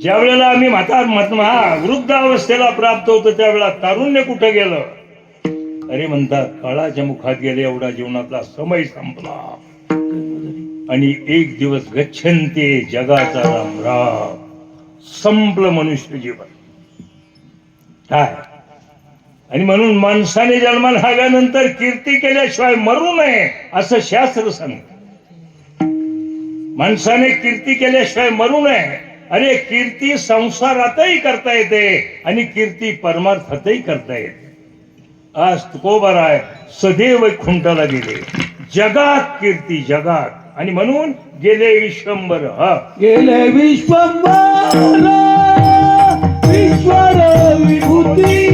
ज्या वेळेला आम्ही वृद्धावस्थेला प्राप्त होतो त्यावेळेला तारुण्य कुठं गेलं? अरे म्हणतात काळाच्या मुखात गेले, एवढा जीवनातला समय संपला आणि एक दिवस गच्छन्ते जगाचा राम राम, संपलं मनुष्य जीवन. काय? आणि म्हणून माणसाने जन्माला आल्यानंतर कीर्ती केल्याशिवाय मरू नये असं शास्त्र सांगतं. माणसाने कीर्ती केल्याशिवाय मरू नये. अरे कीर्ती संसारातही करता येते आणि कीर्ती परमार्थातही करता येते. आज तुकोबाराय सदैव वैकुंठाला गेले, जगात कीर्ती जगात, आणि म्हणून गेले विश्वंभर. गेले विश्वंभर ईश्वर विभूती,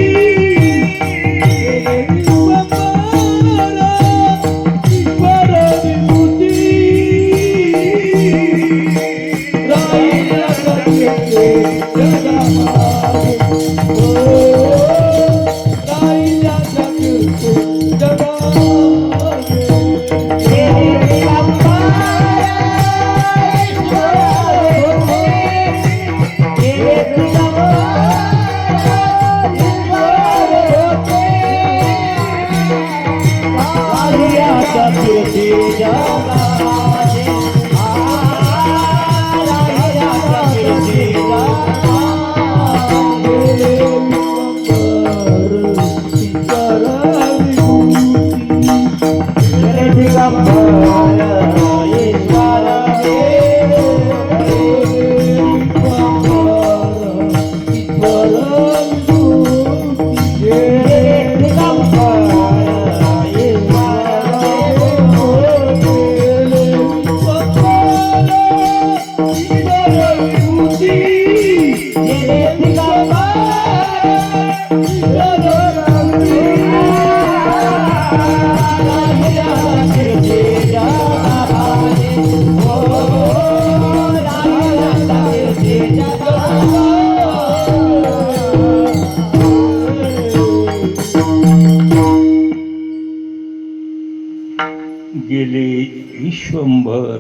गेले विश्वंभर,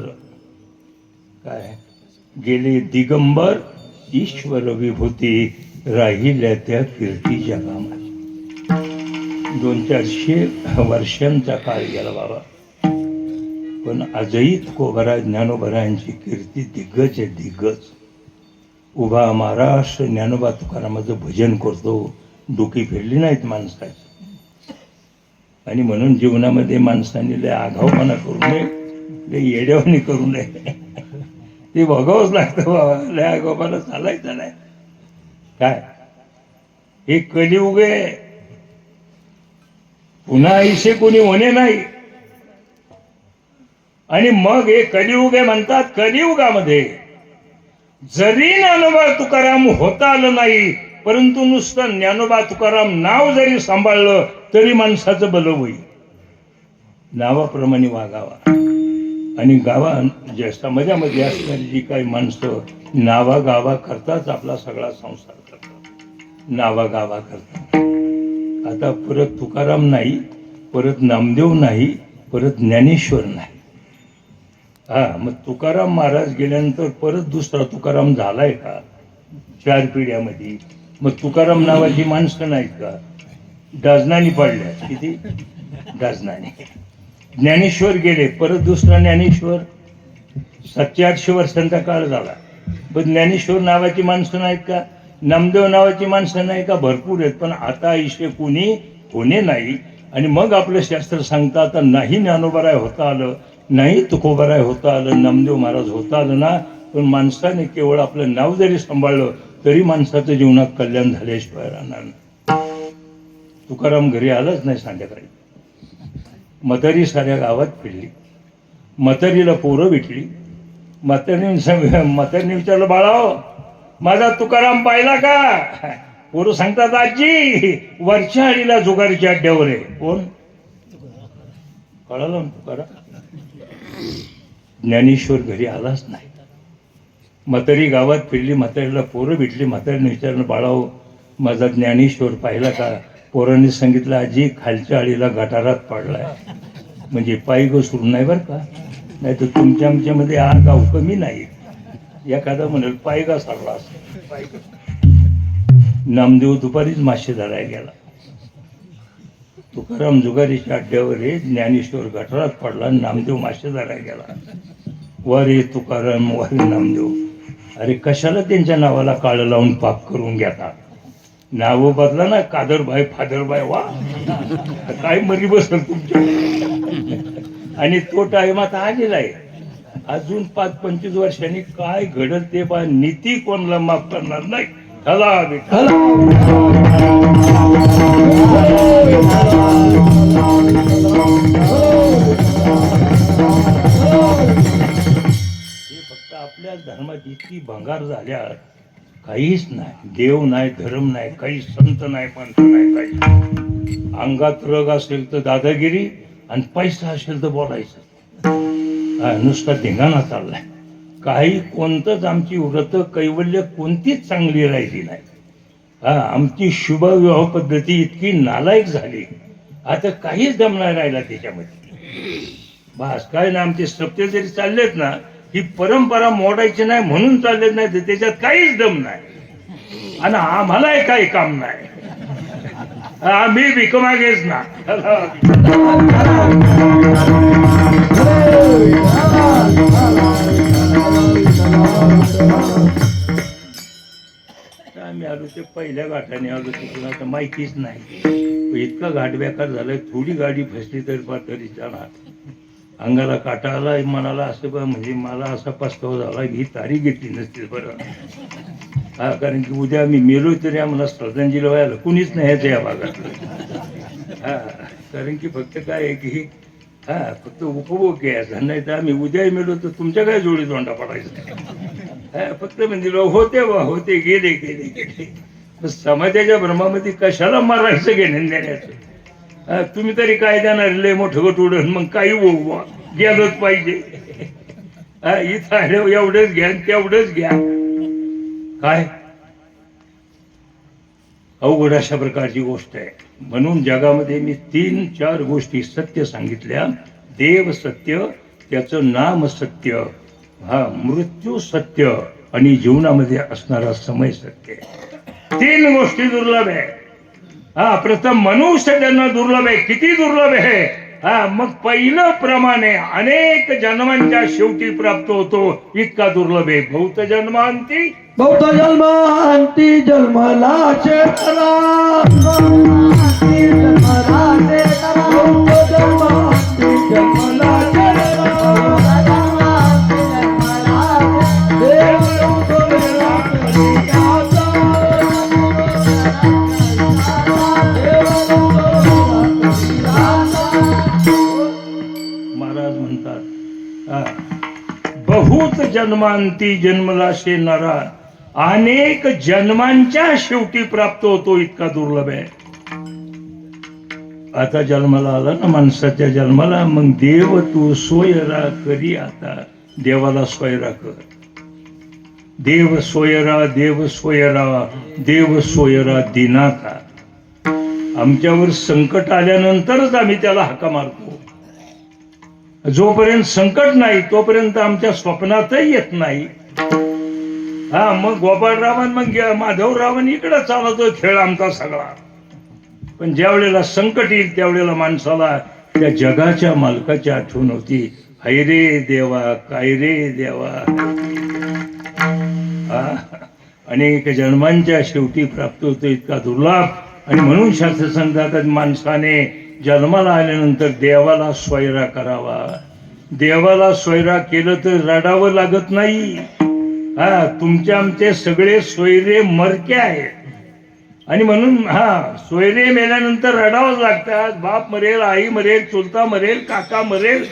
काय गेले दिगंबर ईश्वर विभूती, राहिल्या त्या कीर्ती जगामध्ये. 200-400 वर्षांचा काळ गेला बाबा, पण आजही तुकोबारा ज्ञानोबारायांची कीर्ती दिग्गज आहे, दिग्गज. उभा महाराष्ट्र ज्ञानोबा तुकारामाचं भजन करतो, डोकी फिरली नाहीत माणसाची. आणि म्हणून जीवनामध्ये माणसाने लय आगाऊपणा करू नये, लय येड्यावानी करू नये. ते बघावंच लागतं बाबा, लय आगाऊपणा चालायचं नाही. काय हे कलियुग आहे, पुन्हा आयुष्य कोणी होणे नाही. आणि मग हे कलियुग आहे म्हणतात. कलियुगामध्ये जरी ज्ञानोबा तुकाराम होता आलं नाही, परंतु नुसतं ज्ञानोबा तुकाराम नाव जरी सांभाळलं तरी माणसाचं भलं होईल. नावाप्रमाणे वागावा. आणि गावा समाजामध्ये असणारी जी काही माणसं नावा गावा करताच आपला सगळा संसार करतात, नावा गावा करतात. आता परत तुकाराम नाही, परत नामदेव नाही, परत ज्ञानेश्वर नाही. मग तुकाराम महाराज गेल्यानंतर परत दुसरा तुकाराम झालाय का 4 पिढ्यामध्ये? मग तुकाराम नावाची माणसं नाहीत का? डझनानी पडल्या. किती डझनानी. ज्ञानेश्वर गेले, परत दुसरा ज्ञानेश्वर. 700-800 वर्षांचा काळ झाला, पण ज्ञानेश्वर नावाची माणसं नाहीत का? नामदेव नावाची माणसं नाही का? भरपूर आहेत, पण आता आयुष्य कोणी होणे नाही. आणि मग आपलं शास्त्र सांगतं आता नाही ज्ञानोबाराय होता आलं, नाही तुकोबाराय होता आलं, नामदेव महाराज होता आलं ना, पण माणसाने केवळ आपलं नाव जरी सांभाळलं तरी माणसाचं जीवनात कल्याण झाल्याशिवाय राहणार नाही. तुकाराम घरी आलाच नाही संध्याकाळी. म्हातारी साऱ्या गावात फिरली, म्हातारीला पोरं भेटली. म्हातारीने विचारलं, बाळाओ माझा तुकाराम पाहिला का? पोरं सांगतात, आजी वरच्या आडीला जुगारीच्या अड्ड्यावर आहे. कोण? कळालं ना तुकाराम? ज्ञानेश्वर घरी आलाच नाही. म्हातारी गावात फिरली, म्हातारीला पोरं भेटली. म्हातारीने विचारलं, बाळाओ माझा ज्ञानेश्वर पाहिला का? पोरांनी सांगितलं, आजी खालच्या आळीला गटारात पडलाय. म्हणजे पायी घसरून नाही बरं का, नाही तर तुमच्या आमच्यामध्ये गाव कमी नाही. एखादा म्हणेल पाय का सरला असेल, पाय का. नामदेव दुपारीच मासे धरायला गेला. तुकाराम जुगारीच्या अड्ड्यावर आहे, ज्ञानेश्वर गटारात पडला आणि नामदेव मासे धरायला गेला. वारे तुकाराम वारे नामदेव. अरे कशाला त्यांच्या नावाला काळं लावून पाप करून घेता. नाव बदला ना, कादरबाई फादरबाई वा काय मरी बसल तुमच्या. आणि तो टाइम आता आलेला आहे. अजून 5-25 वर्षांनी काय घडल ते पहा. नीती कोणाला माफ करणार नाही. चला विठ्ठल. हे फक्त आपल्या धर्मात इतकी भंगार झाल्या, काहीच नाही. देव नाही, धर्म नाही, काही संत नाही, पंत नाही, काही. अंगात रग असेल तर दादागिरी आणि पैसा असेल तर बोलायचं. नुसता धिंगाणा चाललाय. काही कोणतंच आमची व्रत कैवल्य कोणतीच चांगली राहिली नाही. आमची शुभविवाह पद्धती इतकी नालायक झाली, आता काहीच दम नाही राहिला त्याच्यामध्ये. बस काय ना, आमचे सप्ते जरी चाललेत ना, ही परंपरा मोडायची नाही म्हणून चाललेत नाही, तर त्याच्यात काहीच दम नाही आणि आम्हालाही काही काम नाही. आम्ही भिकमागेच ना. आम्ही आलो ते पहिल्या घाटाने आलो, तिकडून आता माहितीच नाही. इतका घाट बेकार झालाय, थोडी गाडी फसली तरी जाणार. अंगाला काटा आला, मनाला असं म्हणजे मला असा पस्तावा झाला ही तारीख घेतली नसती बरं. कारण की उद्या आम्ही मेलो तरी आम्हाला श्रद्धांजली व्हायला कुणीच नाही ह्याचं या भागात. कारण की फक्त काय आहे की फक्त उपभोग घ्यायचा, नाही तर आम्ही उद्याही मेलो तर तुमच्या काय जोडी तोंडा पडायचं. फक्त म्हणजे होते वा होते, गेले गेले गेले. समाजाच्या भ्रमामध्ये कशाला मारायचं घेण्या देण्याचं. तुम्ही तरी काय देणार, लय मोठं गट उडून मग काही गेलंच पाहिजे. इथं आलं एवढंच घ्या तेवढंच घ्या. काय अवघड अशा प्रकारची गोष्ट आहे. म्हणून जगामध्ये मी 3-4 गोष्टी सत्य सांगितल्या. देव सत्य, त्याचं नाम सत्य, मृत्यू सत्य आणि जीवनामध्ये असणारा समय सत्य. 3 गोष्टी दुर्लभ आहे. प्रथम मनुष्य जन्म दुर्लभ आहे. किती दुर्लभ आहे. मग पहिलं प्रमाणे अनेक जन्मांच्या शेवटी प्राप्त होतो, इतका दुर्लभ आहे. भौत जन्मांती जन्मला चेतरा. महाराज म्हणतात बहुत जन्मांती जन्मला शे नरा. अनेक जन्मांच्या शेवटी प्राप्त होतो, इतका दुर्लभ आहे. आता जन्माला आला ना माणसाच्या जन्माला, मग देव तू सोयरा करी. आता देवाला सोयरा कर. देव सोयरा, देव सोयरा, देव सोयरा दिनाथा. आमच्यावर संकट आल्यानंतरच आम्ही त्याला हाका मारतो. जोपर्यंत संकट नाही तोपर्यंत आमच्या स्वप्नातही येत नाही. मग गोपाळरावण मग माधवरावण इकडे चालवतो खेळ आमचा सगळा. पण ज्या वेळेला संकट येईल त्यावेळेला माणसाला त्या जगाच्या मालकाची आठवण होती. हाय रे देवा, काय रे देवा. अनेक जन्मांच्या शेवटी प्राप्त होतो, इतका दुर्लभ. आणि म्हणून शास्त्र सांगतात माणसाने जन्माला आल्यानंतर देवाला स्वैरा करावा. देवाला स्वैरा केलं तर रडावं लागत नाही. तुमचे आमचे सगळे सोयरे मरके आहेत. आणि म्हणून सोयरे मेल्यानंतर रडावंच लागतात. बाप मरेल, आई मरेल, चुलता मरेल, काका मरेल,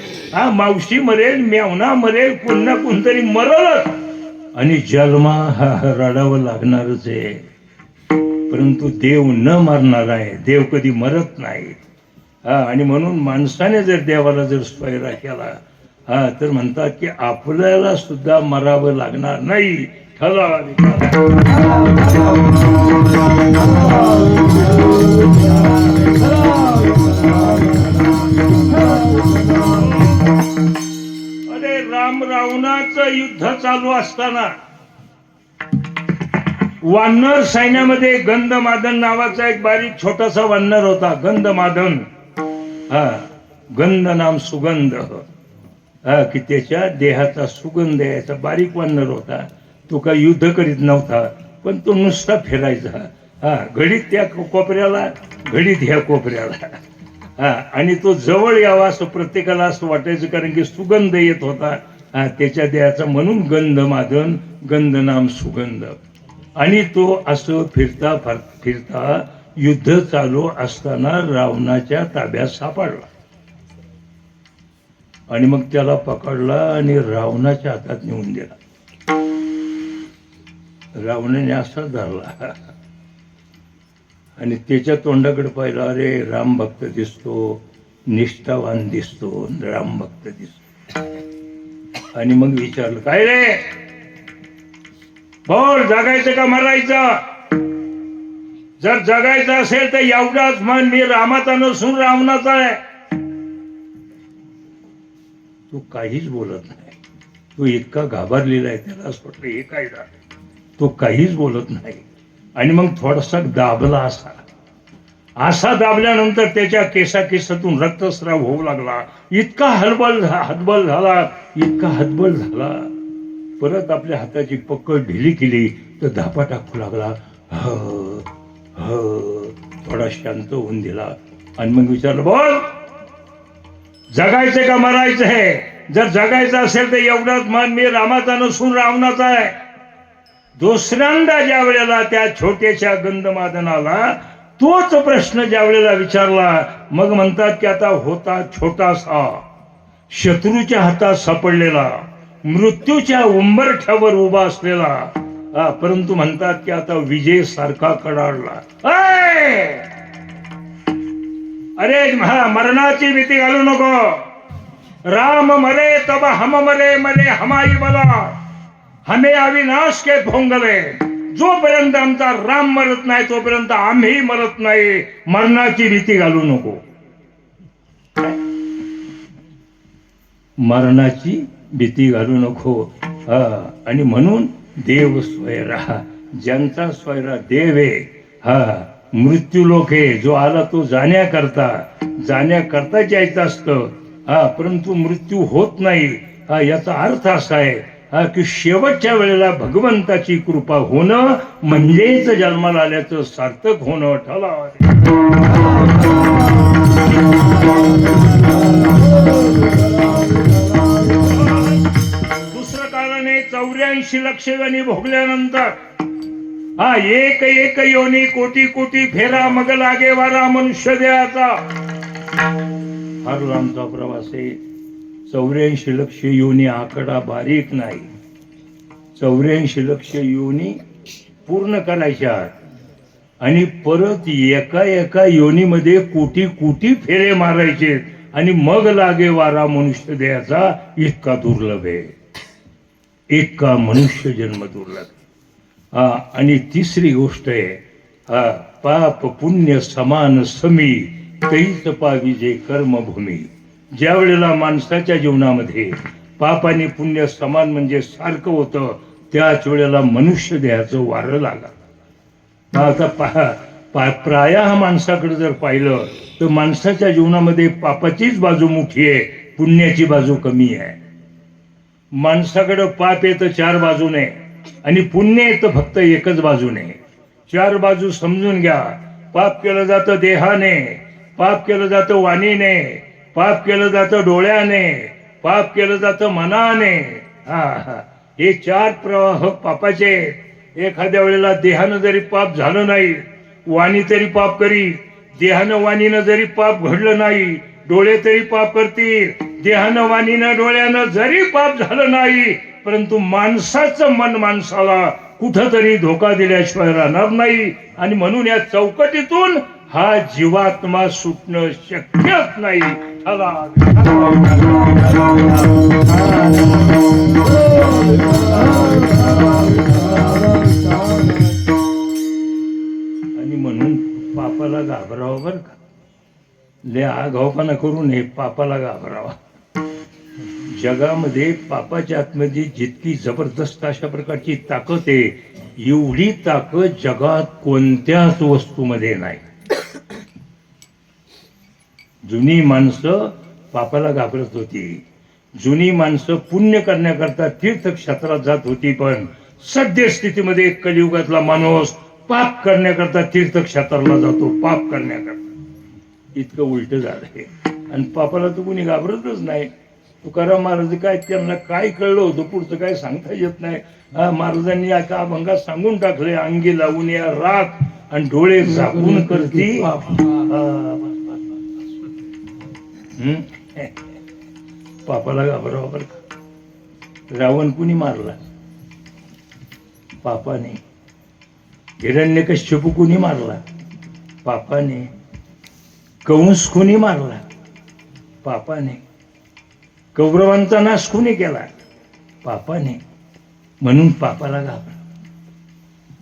मावशी मरेल, मेवना मरेल, पुन्हा कोणतरी मरलच. आणि जन्मा रडावं लागणारच आहे. परंतु देव न मरणार आहे. देव कधी मरत नाही. आणि म्हणून माणसाने जर देवाला जर स्वैरा केला तर म्हणतात की आपल्याला सुद्धा मरावं लागणार नाही. अरे राम रावणाचं युद्ध चालू असताना वानर सैन्यामध्ये गंधमादन नावाचा एक बारीक छोटासा वानर होता. गंधमादन, हा, गंध नाम सुगंध, हा, की त्याच्या देहाचा सुगंध याचा बारीक वानर होता. तो काही युद्ध करीत नव्हता, पण तो नुसता फिरायचा. हा, घडीत त्या कोपऱ्याला, घडीत ह्या कोपऱ्याला. हा, आणि तो जवळ यावा असं प्रत्येकाला असं वाटायचं, कारण की सुगंध येत होता हा त्याच्या देहाचा, म्हणून गंधमादन, गंध नाम सुगंध. आणि तो असं फिरता फिरता युद्ध चालू असताना रावणाच्या ताब्यात सापडला. आणि मग त्याला पकडला आणि रावणाच्या हातात नेऊन दिला. रावणाने असा धरला आणि त्याच्या तोंडाकडे पाहिलं. अरे राम भक्त दिसतो, निष्ठावान दिसतो, राम भक्त दिसतो. आणि मग विचारलं, काय रे, बोल, जगायचं का मरायचं? जर जगायचं असेल तर एवढाच म्हण, मी रामाचा नसून रावणाचा आहे. तो काहीच बोलत नाही. तो इतका घाबरलेला आहे, त्याला असं वाटलं हे काय झालं. तो काहीच बोलत नाही. आणि मग थोडासा दाबला, असा दाबल्यानंतर त्याच्या केसातून रक्तस्राव होऊ लागला. इतका हतबल झाला, इतका हतबल झाला. परत आपल्या हाताची पकड ढिली केली तर धापा टाकू लागला. थोडा शांत होऊन दिला आणि मग विचारलं, बोल, जगायचं का मरायचं आहे? जर जगायचं असेल तर एवढंच म्हण, मी रामाचा नसून रावणाचा आहे. दुसऱ्यांदा ज्या वेळेला त्या छोट्याशा गंधमादनाला तोच प्रश्न ज्या वेळेला विचारला, मग म्हणतात की आता होता छोटासा, शत्रूच्या हातात सापडलेला, मृत्यूच्या उंबरठ्यावर उभा असलेला, परंतु म्हणतात की आता विजय सारखा कडाडला. अरे मरणाची भीती घालू नको. राम मरे तब हम मरे, मरे हमारी बला, हमें अविनाश के भोंगले. जोपर्यंत आमचा राम मरत नाही तोपर्यंत आम्ही मरत नाही. मरणाची भीती घालू नको. मरणाची भीती घालू नको. आणि म्हणून देव स्वैरा, ज्यांचा स्वैरा देव आहे, हा, मृत्यू लोक आहे, जो आला तो जाण्याकरता यायचं असतं. परंतु मृत्यू होत नाही. याचा अर्थ असा आहे की शेवटच्या वेळेला भगवंताची कृपा होणं म्हणजेच जन्माला आल्याचं सार्थक होणं ठरला. दुसरं कारण आहे, 84 लक्ष योनी भोगल्यानंतर एक एक योनी कोटी कोटी फेरा मग लागे वारा मनुष्य देहाचा. फार लांबचा प्रवास आहे. 84 लक्ष योनी आकडा बारीक नाही. 84 लक्ष योनी पूर्ण करायच्या आणि परत एका योनीमध्ये कोटी कोटी फेरे मारायचे आणि मग लागे वारा मनुष्य देहाचा. इतका दुर्लभ आहे, इतका मनुष्य जन्म दुर्लभ. आणि तिसरी गोष्ट आहे, पाप पुण्य समान समी, तैच पावी जे कर्मभूमी. ज्या वेळेला माणसाच्या जीवनामध्ये पाप आणि पुण्य समान म्हणजे सारखं होतं, त्याच वेळेला मनुष्य देहाचं वारं लागलं. आता प्रायः माणसाकडे जर पाहिलं तर माणसाच्या जीवनामध्ये पापाचीच बाजू मोठी आहे, पुण्याची बाजू कमी आहे. माणसाकडं पाप येतं 4 बाजूने आणि पुण्य येतं फक्त एकच बाजूने. 4 बाजू समजून घ्या. पाप केलं जातं देहाने, पाप केलं जातं वाणीने, पाप केलं जातं डोळ्याने, पाप केलं जातं मनाने. हे 4 प्रवाह पापाचे. एखाद्या वेळेला देहानं जरी पाप झालं नाही, वाणी तरी पाप करी. देहानं वाणीनं जरी पाप घडलं नाही, डोळे तरी पाप करतील. देहानं वाणीनं डोळ्यानं जरी पाप झालं नाही, परंतु माणसाचं मन माणसाला कुठंतरी धोका दिल्याशिवाय राहणार नाही. आणि म्हणून या चौकटीतून हा जीवात्मा सुटणं शक्यच नाही. आणि म्हणून पापाला घाबरावं बरं का. लय आगाऊपणा करू नये, पापाला घाबरावा. जगामध्ये पापाच्या आतमध्ये जितकी जबरदस्त अशा प्रकारची ताकद आहे, एवढी ताकद जगात कोणत्याच वस्तूमध्ये नाही. जुनी माणसं पापाला घाबरत होती, जुनी माणसं पुण्य करण्याकरता तीर्थक्षेत्रात जात होती, पण सद्यस्थितीमध्ये कलियुगातला माणूस पाप करण्याकरता तीर्थक्षेत्राला जातो, पाप करण्याकरता. इतकं उलट झालंय. आणि पापाला तर कोणी घाबरतच नाही. तुकाराम महाराज काय, त्यांना काय कळलं होतं पुढचं काय सांगता येत नाही. महाराजांनी एका अभंगात सांगून टाकले, अंगी लावून या राख आणि डोळे झाकून करती. पापाला घाबरावं बरं का. रावण कुणी मारला? पापाने. हिरण्यकश्यप कुणी मारला? पापाने. कंस कुणी मारला? पापाने. कौरवांचा नाश कुणी केला? पापाने. म्हणून पापाला घाबरा.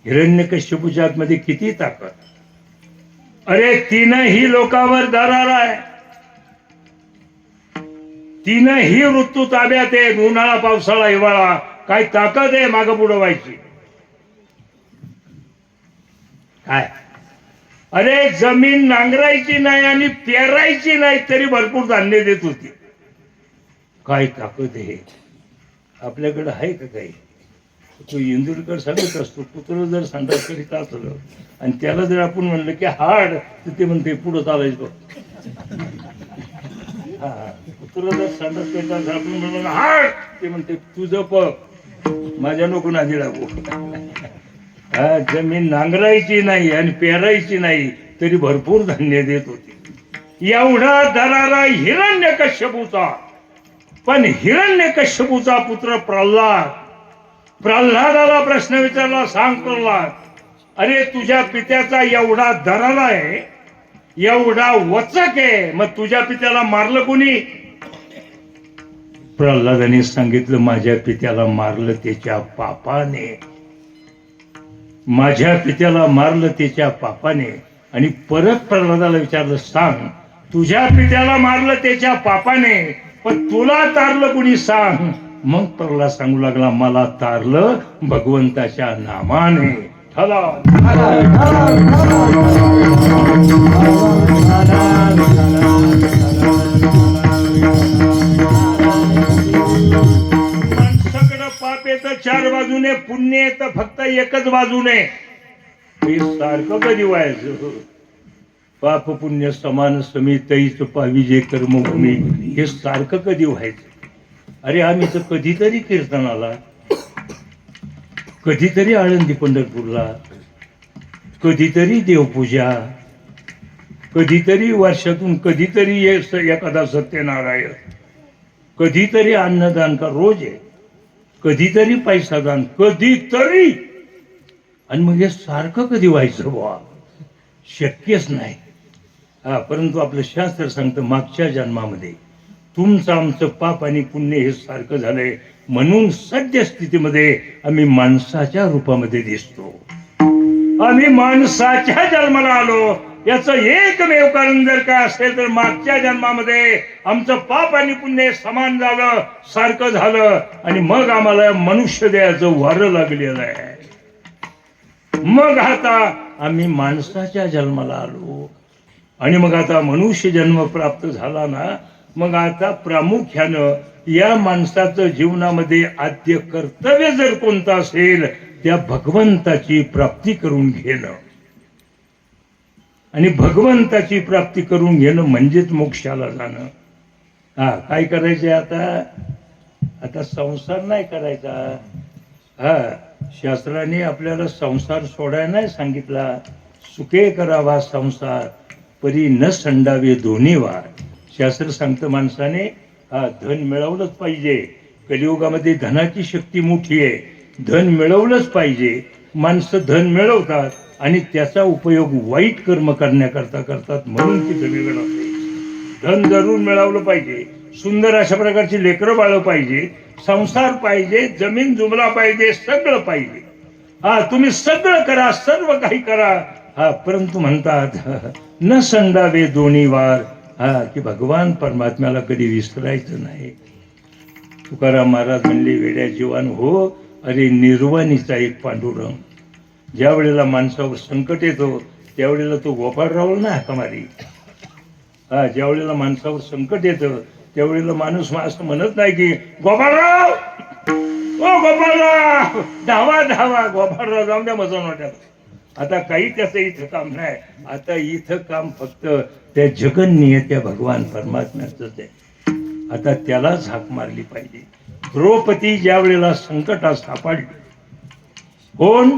हिरण्यकश्यपूच्या आतमध्ये किती ताकद. अरे तीनही लोकांवर दरार आहे, तीनही ऋतू ताब्यात आहेत. उन्हाळा, पावसाळा, हिवाळा. काय ताकद आहे मागं पुढं व्हायची. काय? अरे जमीन नांगरायची नाही आणि पेरायची नाही तरी भरपूर धान्य देत होती. काय ताकद आहे. आपल्याकडे आहे का काही? तो इंदुरकर सांगत असतो, कुत्र जर संडास करीत असलं आणि त्याला जर आपण म्हणलं की हाड, तर ते म्हणते पुढं चालायचं. हा, कुत्र जर संडास करीत असलं आपण म्हणलं हाड, ते म्हणते तुझं पग, माझ्या नको नादी लागू. हा, जमीन नांगरायची नाही आणि पेरायची नाही तरी भरपूर धान्य देत होती. एवढा दरारा हिरण्यकश्यपूचा. पण हिरण्यकश्यपूचा पुत्र प्रल्हाद, प्रल्हादाला प्रश्न विचारला, सांग प्रल्हाद, अरे तुझ्या पित्याचा एवढा दरारा आहे, एवढा वचक आहे, मग तुझ्या पित्याला मारलं कोणी? प्रल्हादाने सांगितलं, माझ्या पित्याला मारलं त्याच्या पापाने. माझ्या पित्याला मारलं त्याच्या पापाने. आणि परत प्रल्हादाला विचारलं, सांग तुझ्या पित्याला मारलं त्याच्या पापाने, पण तुला तारलं कुणी सांग. मग प्रल्हाद सांगू लागला, मला तारलं भगवंताच्या नामाने. ठला माणसाकडं पाप येतं चार बाजूने, पुण्य येतं फक्त एकच बाजूने. हे सारखं कधी व्हायचं? पाप पुण्य समान समितईच पाहिजे कर्मभूमी. हे सारखं कधी व्हायचं? अरे आम्ही तर कधीतरी कीर्तनाला, कधीतरी आळंदी पंढरपूरला, कधीतरी देवपूजा, कधीतरी वर्षातून कधीतरी एखादा सत्यनारायण, कधीतरी अन्नदान का रोज आहे, कधीतरी पैसा दान, कधीतरी. आणि मग हे सारखं कधी व्हायचं बुवा? शक्यच नाही. हा, परंतु आपलं शास्त्र सांगतं, मागच्या जन्मामध्ये तुमचं आमचं पाप आणि पुण्य हे सारखं झालंय, म्हणून सद्यस्थितीमध्ये आम्ही माणसाच्या रूपामध्ये दिसतो. आम्ही माणसाच्या जन्माला आलो. याचं एकमेव कारण जर काय असेल तर मागच्या जन्मामध्ये आमचं पाप आणि पुण्य समान झालं, सारखं झालं, आणि मग आम्हाला मनुष्य देहाचं वारं लागलेलं आहे. मग आता आम्ही माणसाच्या जन्माला आलो. आणि मग आता मनुष्य जन्म प्राप्त झाला ना, मग आता प्रामुख्यानं या माणसाचं जीवनामध्ये आद्य कर्तव्य जर कोणतं असेल, त्या भगवंताची प्राप्ती करून घेणं. आणि भगवंताची प्राप्ती करून घेणं म्हणजेच मोक्षाला जाणं. हा, काय करायचंय आता? आता संसार नाही करायचा. हा, शास्त्राने आपल्याला संसार सोडायला नाही सांगितला. सुखे करावा संसार, परी न संडावे दोन्ही वार. शास्त्र सांगतं माणसाने धन मिळवलंच पाहिजे. कलियुगामध्ये धनाची शक्ती मोठी आहे. धन मिळवलंच पाहिजे. माणसं धन मिळवतात आणि त्याचा उपयोग वाईट कर्म करण्याकरता करतात, म्हणून तिथं वेगळं असते. धन जरूर मिळवलं पाहिजे, सुंदर अशा प्रकारची लेकरं बाळं पाहिजे, संसार पाहिजे, जमीन जुमला पाहिजे, सगळं पाहिजे. हा, तुम्ही सगळं करा, सर्व काही करा. हा, परंतु म्हणतात न संडावे दोन्ही वार. हा, की भगवान परमात्म्याला कधी विसरायचं नाही. तुकाराम महाराज म्हणले, वेड्या जीवान हो, अरे निर्वाणीचा एक पांडुरंग. ज्या वेळेला माणसावर संकट येतो त्यावेळेला तो गोपाळराव ना हाका मारी. हा, ज्या वेळेला माणसावर संकट येतं त्यावेळेला माणूस असं म्हणत नाही की गोपाळराव, ओ गोपाळराव, धावा धावा, गोपाळराव जाऊन द्या मजा वाटत. आता काही त्याचं इथं काम नाही. आता इथं काम फक्त त्या जगन्नियत्या भगवान परमात्म्याचंच आहे. आता त्यालाच हाक मारली पाहिजे. द्रौपदी ज्या वेळेला संकटात सापडली, कोण?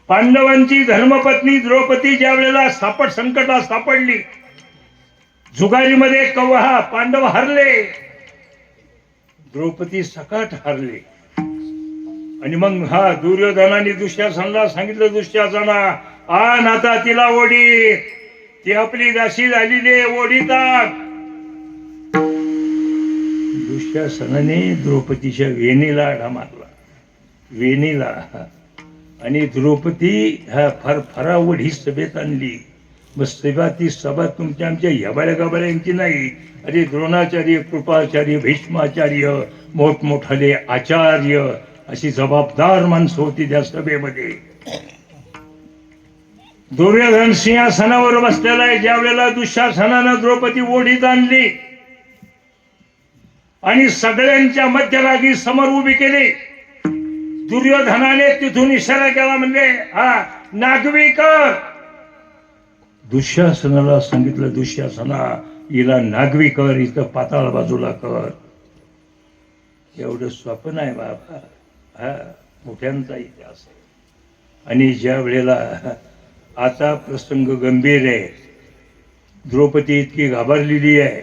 पांडवांची धर्मपत्नी द्रौपदी ज्या वेळेला संकटात सापडली, जुगारीमध्ये कौहा पांडव हरले, द्रौपदी सकाट हरले. आणि मग दुर्योधनाने दुःशासनाला सांगितलं, दुःशासना आण आता तिला ओढी, ती आपली दासी झालेली ओढीतात. दुःशासनाने द्रौपदीच्या वेणीला आडा मारला, वेणीला. आणि द्रौपदी फरा ओढी सभेत आणली. मग ती सभा तुमच्या आमच्या ह्याबाळ्या गाबाळ्यांची नाही. अरे द्रोणाचार्य, कृपाचार्य, भीष्माचार्य, मोठमोठाले आचार्य, अशी जबाबदार माणसं होती त्या सभेमध्ये. दुर्योधन सिंहासनावर बसलेला आहे. ज्या वेळेला दुःशासनानं द्रौपदी ओढीत आणली आणि सगळ्यांच्या मध्यभागी समोर उभी केली, दुर्योधनाने तिथून इशारा केला, म्हणजे नागवी कर. दुःशासनाला सांगितलं, दुःशासना हिला नागवी कर, इथं पाताळ बाजूला कर. एवढं स्वप्न आहे बाबा, मोठ्यांचा इतिहास आहे. आणि ज्या वेळेला आता प्रसंग गंभीर आहे, द्रौपदी इतकी घाबरलेली आहे.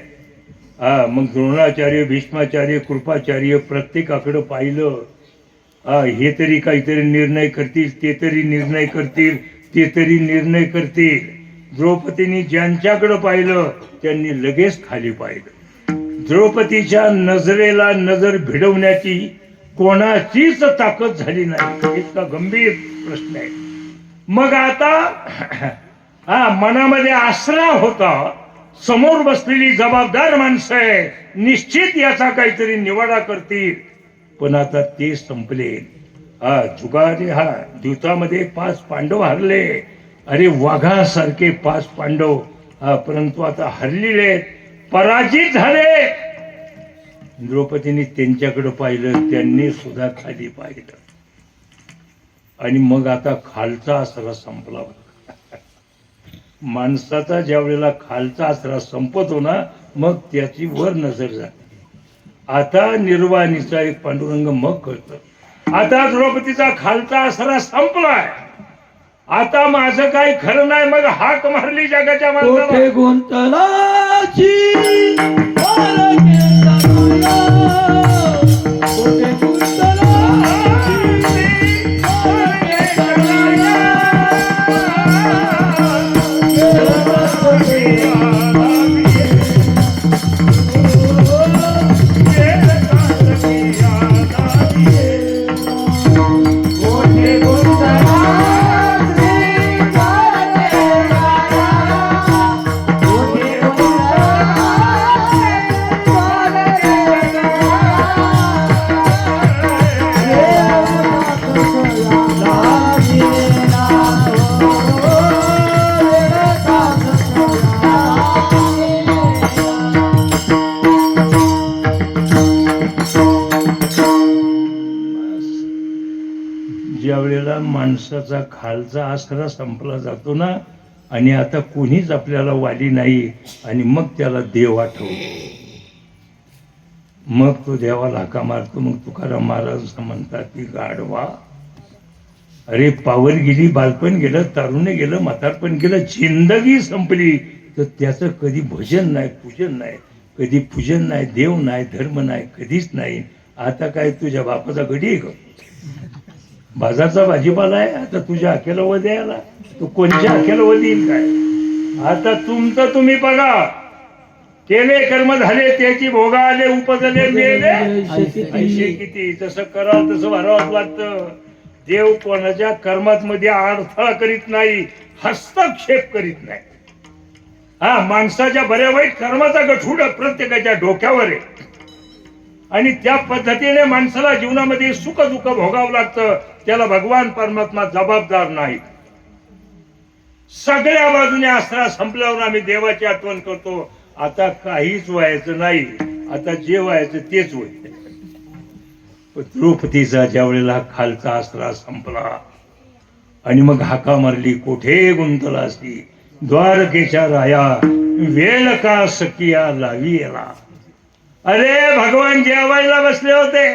मग द्रोणाचार्य, भीष्माचार्य, कृपाचार्य प्रत्येकाकडे पाहिलं. हे तरी काहीतरी निर्णय करतील, ते तरी निर्णय करतील, ते तरी निर्णय करतील. द्रौपदीने ज्यांच्याकडे पाहिलं त्यांनी लगेच खाली पाहिलं. द्रौपदीच्या नजरेला नजर भिडवण्याची कोणाचीच ताकद झाली नाही. इतका गंभीर प्रश्न आहे. मग आता मनामध्ये आसरा होता, समोर बसलेली जबाबदार माणसं आहे, निश्चित याचा काहीतरी निवाडा करतील. पण आता ते संपले. जुगारी द्यूतामध्ये 5 पांडव हरले. अरे वाघासारखे 5 पांडव, परंतु आता हरलेले, पराजित झाले. द्रौपदीने त्यांच्याकडे पाहिलं, त्यांनी सुद्धा खाली पाहिलं. आणि मग आता खालचा आसरा संपला होता. माणसाचा ज्या वेळेला खालचा आसरा संपतो ना, मग त्याची वर नजर जाते. आता निर्वाणीचा एक पांडुरंग मग कळतं. आता द्रौपदीचा खालचा आसरा संपलाय, आता माझं काही खरं नाही. मग हाक मारली जगाच्या माणसाला, गुंतलाची ज्या वेळेला माणसाचा खालचा आसरा संपला जातो ना, आणि आता कोणीच आपल्याला वाली नाही, आणि मग त्याला देव आठवतो, मग तो देवाला हाका मारतो. मग तुकाराम महाराज म्हणतात की गाढवा, अरे पावर गेली, बालपण गेलं, तारुण्य गेलं, म्हातारपण गेलं, जिंदगी संपली, तर त्याचं कधी भजन नाही, पूजन नाही, कधी पूजन नाही, देव नाही, धर्म नाही, कधीच नाही. आता काय तुझ्या बापाचा गडी आहे का? बाजारचा भाजीपाला आहे. आता तुझ्या अखेला व द्यायला, तू कोणच्या अखेला व देईल काय? आता तुमचं तुम्ही बघा, केले कर्म झाले, त्याची भोगा आले, उपजले मेले ऐशे किती. जसं कराल तसं भरावं लागतं. देव कोणाच्या कर्मात मध्ये अडथळा करीत नाही, हस्तक्षेप करीत नाही. माणसाच्या बऱ्या वाईट कर्माचा गठुडा प्रत्येकाच्या डोक्यावर आहे. आणि त्या पद्धतीने माणसाला जीवनामध्ये सुख दुःख भोगावं लागतं. त्याला भगवान परमात्मा जबाबदार नाही. सगळ्या बाजूने आसरा संपल्यावर आम्ही देवाची आठवण करतो. आता काहीच व्हायचं नाही, आता जे व्हायचं तेच होईल. द्रौपदीचा ज्या वेळेला खालचा आसरा संपला आणि मग हाका मारली, कोठे गुंतलासी द्वारकेच्या राया, वेळ का सकिया लावी येला. अरे भगवान जेवायला बसले होते,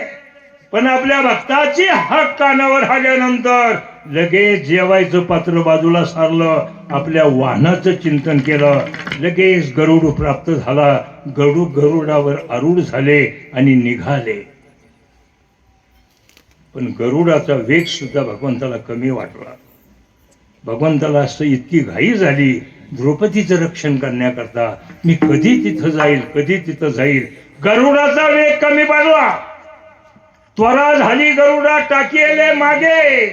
पण आपल्या भक्ताची हाक कानावर आल्यानंतर लगेच जेवायचं पात्र बाजूला सारलं, आपल्या वाहनाचं चिंतन केलं, लगेच गरुड प्राप्त झाला. गरुडावर आरूढ झाले आणि निघाले. पण गरुडाचा वेग सुद्धा भगवंताला कमी वाटला. भगवंताला असं इतकी घाई झाली द्रौपदीचं रक्षण करण्याकरता, मी कधी तिथं जाईल, कधी तिथं जाईल. गरुडाचा वेग कमी पडला, त्वरा झाली. गरुडा टाकीले मागे,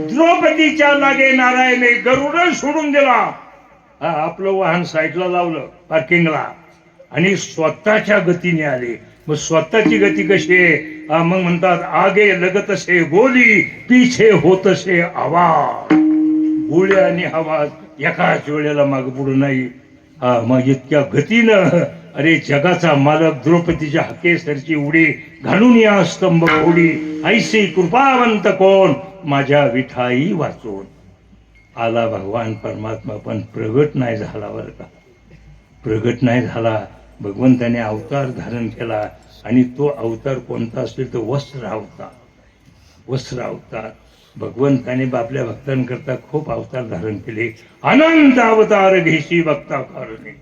द्रौपदीच्या लागे नारायणे गरुड सोडून दिला. आपलं वाहन साईडला लावलं पार्किंगला आणि स्वतःच्या गतीने आले. मग स्वतःची गती कशी आहे? मग म्हणतात आगे लगत से गोली, पीछे होत से आवाज. गोळी आणि आवाज एकाच वेळेला माग पुढे नाही. मग इतक्या गतीनं अरे जगाचा मालक द्रौपदीच्या हाकेसरची उडी घालून या स्तंभ फोडी, ऐशी कृपावंत कोण माझ्या विठाई वाचून. आला भगवान परमात्मा, पण प्रगट नाही झाला. बरं का, प्रगट नाही झाला. भगवंताने अवतार धारण केला आणि तो अवतार कोणता असेल तर वस्त्र अवतार. वस्त्र अवतार भगवंताने आपल्या भक्तांकरता खूप अवतार धारण केले. अनंत अवतार घेशी भक्ता कारणे,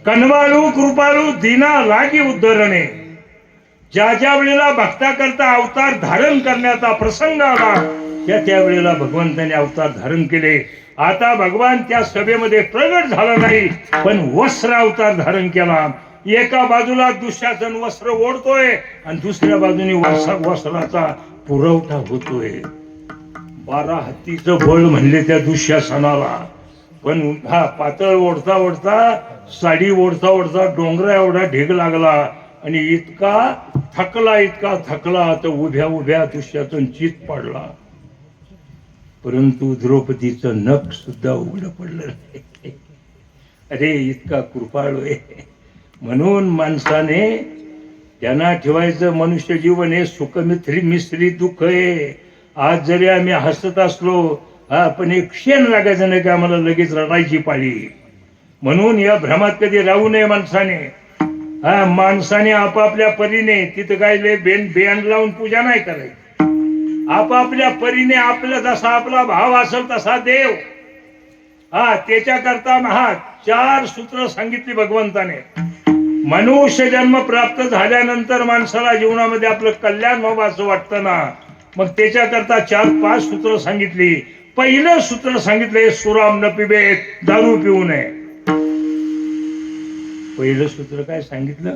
कनवाळू कृपाळू दिना लागी उद्धरणे. ज्या ज्या वेळेला भक्ताकरता अवतार धारण करण्याचा प्रसंग आला त्या वेळेला भगवंताने अवतार धारण केले. आता भगवान त्या सभेमध्ये प्रगट झाला नाही, पण वस्त्र अवतार धारण केला. एका बाजूला दुःशासन वस्त्र ओढतोय आणि दुसऱ्या बाजूने वस्त्राचा पुरवठा होतोय. 12 हत्तीचं बळ म्हणले त्या दुःशासनाला, पण पातळ ओढता ओढता, साडी ओढता ओढता डोंगरा एवढा ढेग लागला आणि इतका थकला तर उभ्या उभ्या दुःशासन चित पडला. परंतु द्रौपदीचं नख सुद्धा उघडं पडलं नाही. अरे इतका कृपाळू आहे. म्हणून माणसाने त्यांना ठेवायचं. मनुष्य जीवन हे सुख मिश्रित दुःख आहे. आज जरी आम्ही हसत असलो पण एक क्षण लागायचं नाही की आम्हाला लगेच रडायची पाळी. म्हणून या भ्रमात कधी राहू नये माणसाने. माणसाने आपापल्या परीने, तिथं काय बेंड लावून पूजा नाही करायची. आपापल्या परीने आपला जसा आपला भाव असेल तसा देव. त्याच्याकरता 4 सूत्र सांगितली भगवंताने. मनुष्य जन्म प्राप्त झाल्यानंतर माणसाला जीवनामध्ये आपलं कल्याण व्हावं असं वाटतं ना, मग त्याच्याकरता 4-5 सूत्र सांगितली. पहिलं सूत्र सांगितलंय सुराम न पिबे, दारू पिऊ नये. पहिलं सूत्र काय सांगितलं?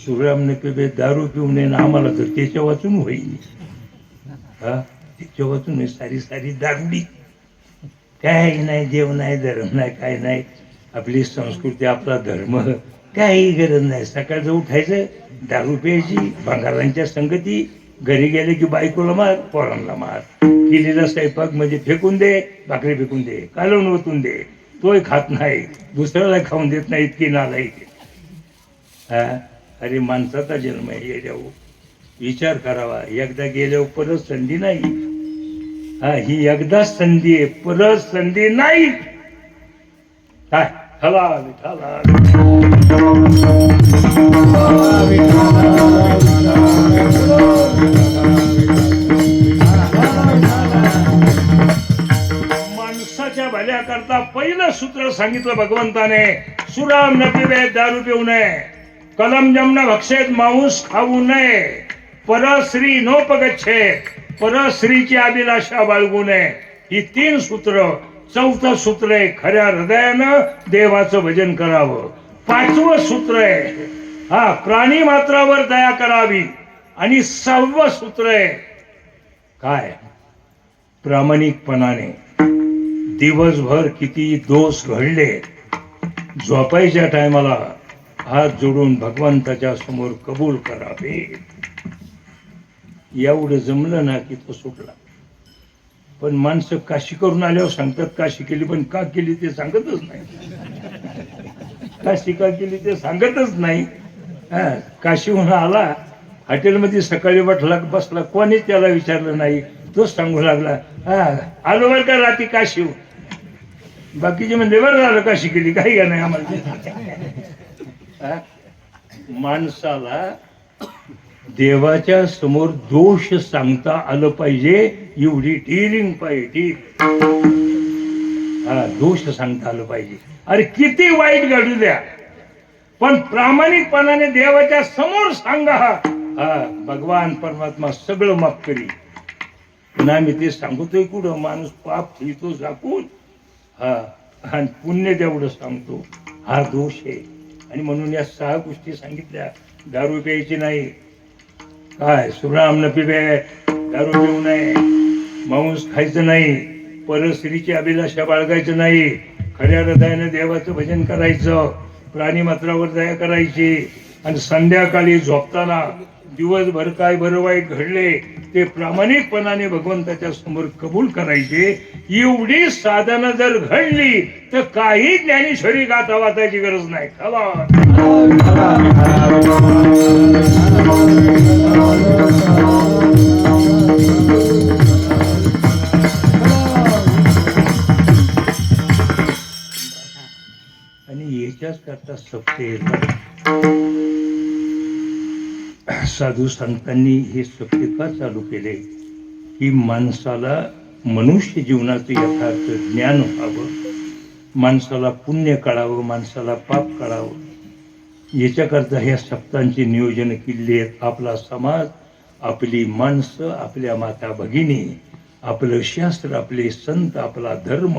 सुराम न पिबे, दारू पिऊ नये. ना आम्हाला तर त्याच्या वाचून होईल. त्याच्या वाचून सारी दारुडी. काही नाही, देव नाही, धर्म नाही, काय नाही. आपली संस्कृती, आपला धर्म, काही गरज नाही. सकाळचं उठायचं, दारू प्यायची, भंगारांच्या संगती, घरी गेले की बायकोला मार, पोरांना मार. केलेला स्वयंपाक म्हणजे फेकून दे, भाकरी फेकून दे, कालवून ओतून दे. तोही खात नाही, दुसऱ्याला खाऊन देत नाही. इतकी नालायक. अरे माणसाचा जन्म आहे. येड्यावर विचार करावा. एकदा गेल्यावर परत संधी नाही. ही एकदाच संधी आहे, परत संधी नाही. काय हला विठाला माणसाच्या भल्याकरता पहिलं सूत्र सांगितलं भगवंताने. सुराम न पिबे, दारू पिऊ नये. कलम जमना भक्षेत, मांस खाऊ नये. परश्री नोपगच्छे, परश्रीची अभिलाषा बाळगू नये. ही 3 सूत्र. 4थं सूत्र आहे खऱ्या हृदयानं देवाचं भजन करावं. 5वं सूत्र आहे प्राणी मात्रावर दया करावी. आणि 6वं सूत्र आहे काय? प्रामाणिकपणाने. दिवसभर किती दोष घडले, झोपायच्या टायमाला हात जोडून भगवंताच्या समोर कबूल करावे. एवढं जमलं ना की तो सुटला. पण माणसं काशी करून आल्यावर सांगतात काशी केली, पण का केली ते सांगतच नाही. काशी का केली ते सांगतच नाही. काशीहून आला, हॉटेलमध्ये सकाळी बसला, कोणीच त्याला विचारलं नाही. तोच सांगू लागला, आलो बरं का रात्री काशीहून. बाकीचे म्हणजे बरं झालं काशी केली, काही का नाही आम्हाला. माणसाला देवाच्या समोर दोष सांगता आलं पाहिजे, एवढी डिरिंग पाहिजे. दोष सांगता आलं पाहिजे. अरे किती वाईट घडू द्या, पण प्रामाणिकपणाने देवाच्या समोर सांगा. भगवान परमात्मा सगळं माफ करी. पण आम्ही ते सांगतोय कुठं? माणूस पाप ठेवतो झाकून, आणि पुण्य तेवढं सांगतो. हा दोष आहे. आणि म्हणून या 6 गोष्टी सांगितल्या. दारू प्यायची नाही, काय सुराम न पिबे, दारू पिऊ नये, मांस खायचं नाही, परस्त्रीची अभिलाषा बाळगायचं नाही, खऱ्या हृदयाने देवाचं भजन करायचं, प्राणी मात्रावर दया करायची, आणि संध्याकाळी झोपताना दिवसभर काय बरं वाईट घडले ते प्रामाणिकपणाने भगवंताच्या समोर कबूल करायचे. एवढी साधनं जर घडली तर काही ज्ञानेश्वरी गाथा वाचायची गरज नाही. आणि याच्याच करता सप्ते साधू संतांनी हे सप्ते का चालू केले की माणसाला मनुष्य जीवनाचं यथार्थ ज्ञान व्हावं, माणसाला पुण्य कळावं, माणसाला पाप कळावं. याच्याकरता ह्या सप्तांची नियोजन केली आहेत. आपला समाज, आपली माणसं, आपल्या माता भगिनी, आपलं शास्त्र, आपले संत, आपला धर्म,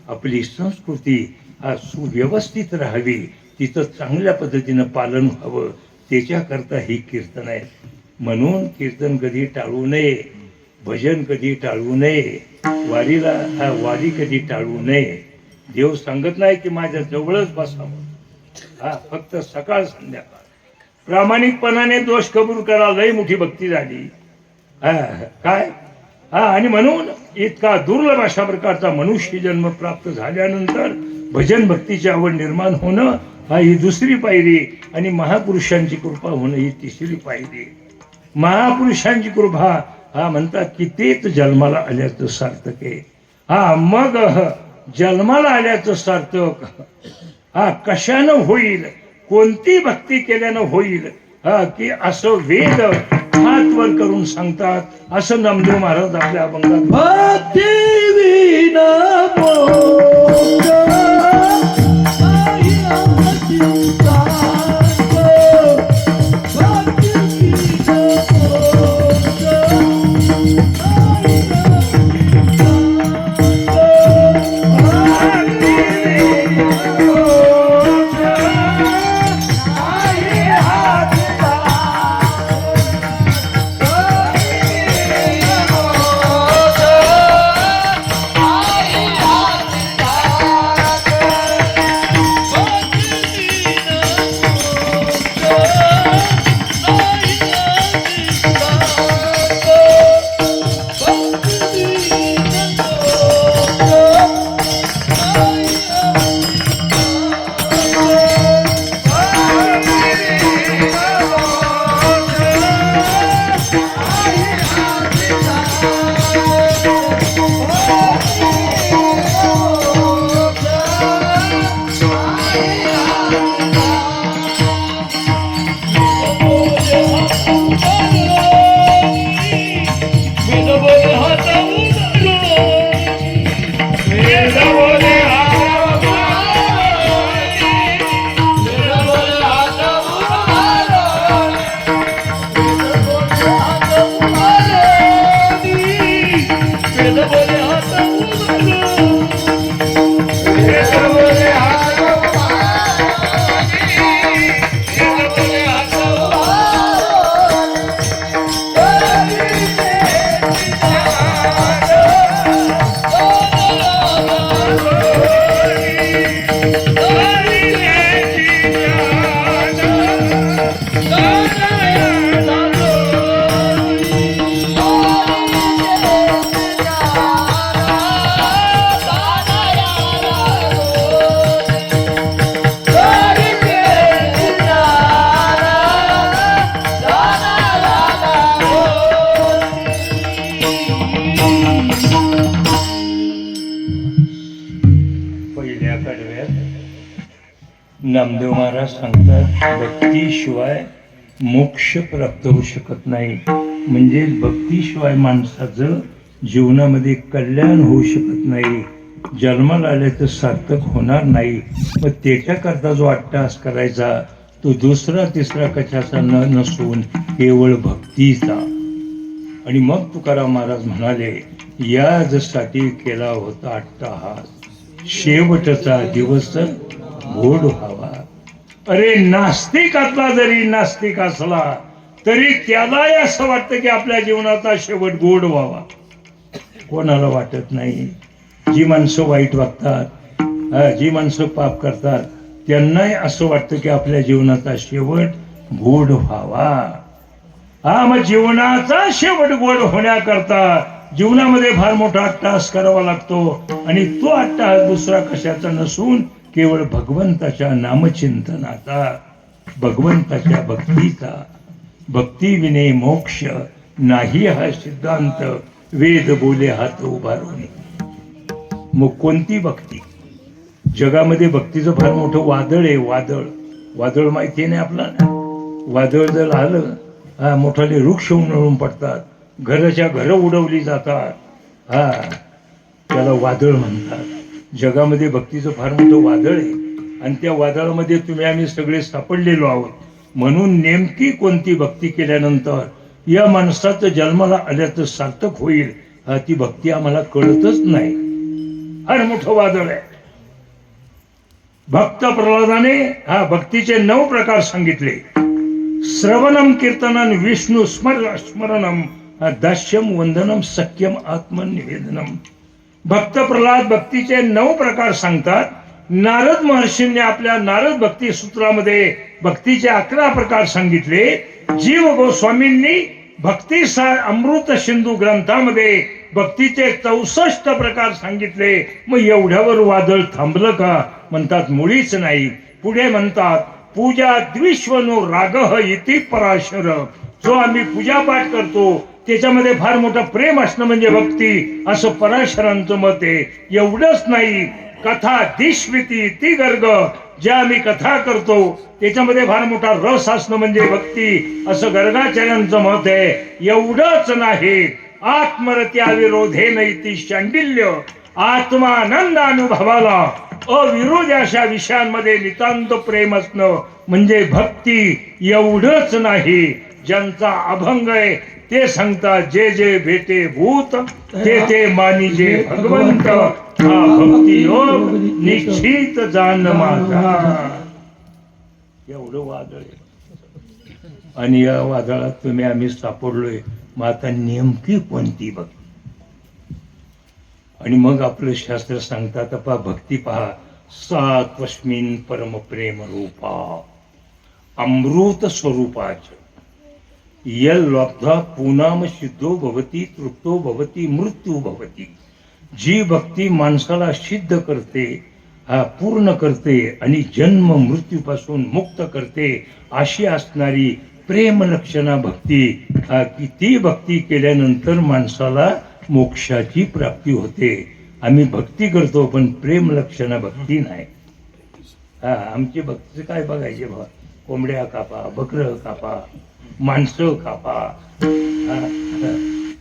आपली संस्कृती सुव्यवस्थित राहावी, तिचं चांगल्या पद्धतीनं पालन व्हावं, त्याच्याकरता ही कीर्तन आहे. म्हणून कीर्तन कधी टाळू नये, भजन कधी टाळू नये, वारी कधी टाळू नये. देव सांगत नाही की माझ्या जवळच बसावं. फक्त सकाळ संध्याकाळ प्रामाणिकपणाने दोष कबूल करा, लई मोठी भक्ती झाली. काय आणि म्हणून इतका दुर्लभ अशा प्रकारचा मनुष्य जन्म प्राप्त झाल्यानंतर भजन भक्तीची आवड निर्माण होणं ही दुसरी पायरी, आणि महापुरुषांची कृपा होणं ही तिसरी पायरी. महापुरुषांची कृपा म्हणतात की तेच जन्माला आल्याचं सार्थक आहे. मग जन्माला आल्याचं सार्थक कशानं होईल, कोणती भक्ती केल्यानं होईल की असं वेद हात वर करून सांगतात. असं नामदेव महाराज आपल्या अभंगात भक्ती विना मोक्ष नामदेव महाराज सांगतात भक्तीशिवाय मोक्ष प्राप्त होऊ शकत नाही. म्हणजे भक्तीशिवाय माणसाचं जीवनामध्ये कल्याण होऊ शकत नाही, जन्माला आल्याचं सार्थक होणार नाही. मग त्याच्याकरता जो अट्टहास करायचा तो दुसरा तिसरा कशाचा नसून केवळ भक्तीचा. आणि मग तुकाराम महाराज म्हणाले यासाठी केला होता अट्टहास, शेवटचा दिवस गोड व्हावा. अरे नास्तिकातला जरी नास्तिक असला तरी त्यालाही असं वाटतं की आपल्या जीवनाचा शेवट गोड व्हावा. कोणाला वाटत नाही? जी माणसं वाईट वागतात, जी माणसं पाप करतात, त्यांनाही असं वाटतं की आपल्या जीवनाचा शेवट गोड व्हावा. मग जीवनाचा शेवट गोड होण्याकरता जीवनामध्ये फार मोठा अट्टहास करावा लागतो. आणि तो अट्टहास दुसरा कशाचा नसून केवळ भगवंताच्या नामचिंतनाचा, भगवंताच्या भक्तीचा. भक्ती विने मोक्ष नाही हा सिद्धांत वेद बोले हात उभारून. मग कोणती भक्ती? जगामध्ये भक्तीचं फार मोठं वादळ आहे. वादळ माहिती नाही आपल्याला. वादळ जर आलं, मोठाले वृक्ष उन्हळून पडतात, घराच्या घरं उडवली जातात, त्याला वादळ म्हणतात. जगामध्ये भक्तीचं फार मोठं वादळ आहे. आणि त्या वादळामध्ये तुम्ही आम्ही सगळे सापडलेलो आहोत. म्हणून नेमकी कोणती भक्ती केल्यानंतर या माणसाचं जन्माला आल्याचं सार्थक होईल, ती भक्ती आम्हाला कळतच नाही. फार मोठं वादळ आहे. भक्त प्रल्हादाने भक्तीचे 9 प्रकार सांगितले. श्रवणम कीर्तनम विष्णू स्मरणम दास्यम वंदनम सख्यम आत्मनिवेदनम. भक्त प्रल्हाद भक्तीचे 9 प्रकार सांगतात. नारद महर्षींनी आपल्या नारद भक्ती सूत्रामध्ये भक्तीचे 11 प्रकार सांगितले. जीव गोस्वामींनी भक्तीसार अमृत सिंधू ग्रंथामध्ये भक्तीचे 64 प्रकार सांगितले. मग एवढ्यावर वादळ थांबलं का? म्हणतात मुळीच नाही. पुढे म्हणतात पूजा द्विश्वनो रागः इति पराशर. जो आम्ही पूजापाठ करतो त्याच्यामध्ये फार मोठं प्रेम असणं म्हणजे भक्ती, असं पराशरांचं मत आहे. एवढंच नाही, कथा दिश्विती ती गर्ग. ज्या आम्ही कथा करतो त्याच्यामध्ये फार मोठा रस असणं म्हणजे भक्ती, असं गर्गाचार्यांचं मत आहे. एवढंच नाही, आत्मरत्या विरोधे नैती शांडिल्य. आत्मानंदानुभवाला अविरोध अशा विषयांमध्ये नितांत प्रेम असणं म्हणजे भक्ती. एवढंच नाही, ज्यांचा अभंग आहे ते सांगतात जे जे भेटे भूत ते ते मानिजे भगवंत. हा भक्ती योग निश्चित जाण माझा. एवढं वादळ आहे. आणि या वादळात तुम्ही आम्ही सापडलोय. मग आता नेमकी कोणती भक्ती? आणि मग आपलं शास्त्र सांगतात भक्ती पहा. सा त्वस्मिन् परम प्रेम रूपा अमृत स्वरूपाच यल लब्धा पुनाम सिद्धो भवती तृप्तो भवती मृत्यू भवती. जी भक्ती माणसाला सिद्ध करते, पूर्ण करते आणि जन्म मृत्यूपासून मुक्त करते, अशी असणारी प्रेम लक्षणा भक्ती. की ती भक्ती केल्यानंतर माणसाला मोक्षाची प्राप्ती होते. आम्ही भक्ती करतो पण प्रेम लक्षणा भक्ती नाही. आमची भक्तीचं काय बघायचे बघा. कोंबड्या कापा, बकरं कापा, माणसं कापा,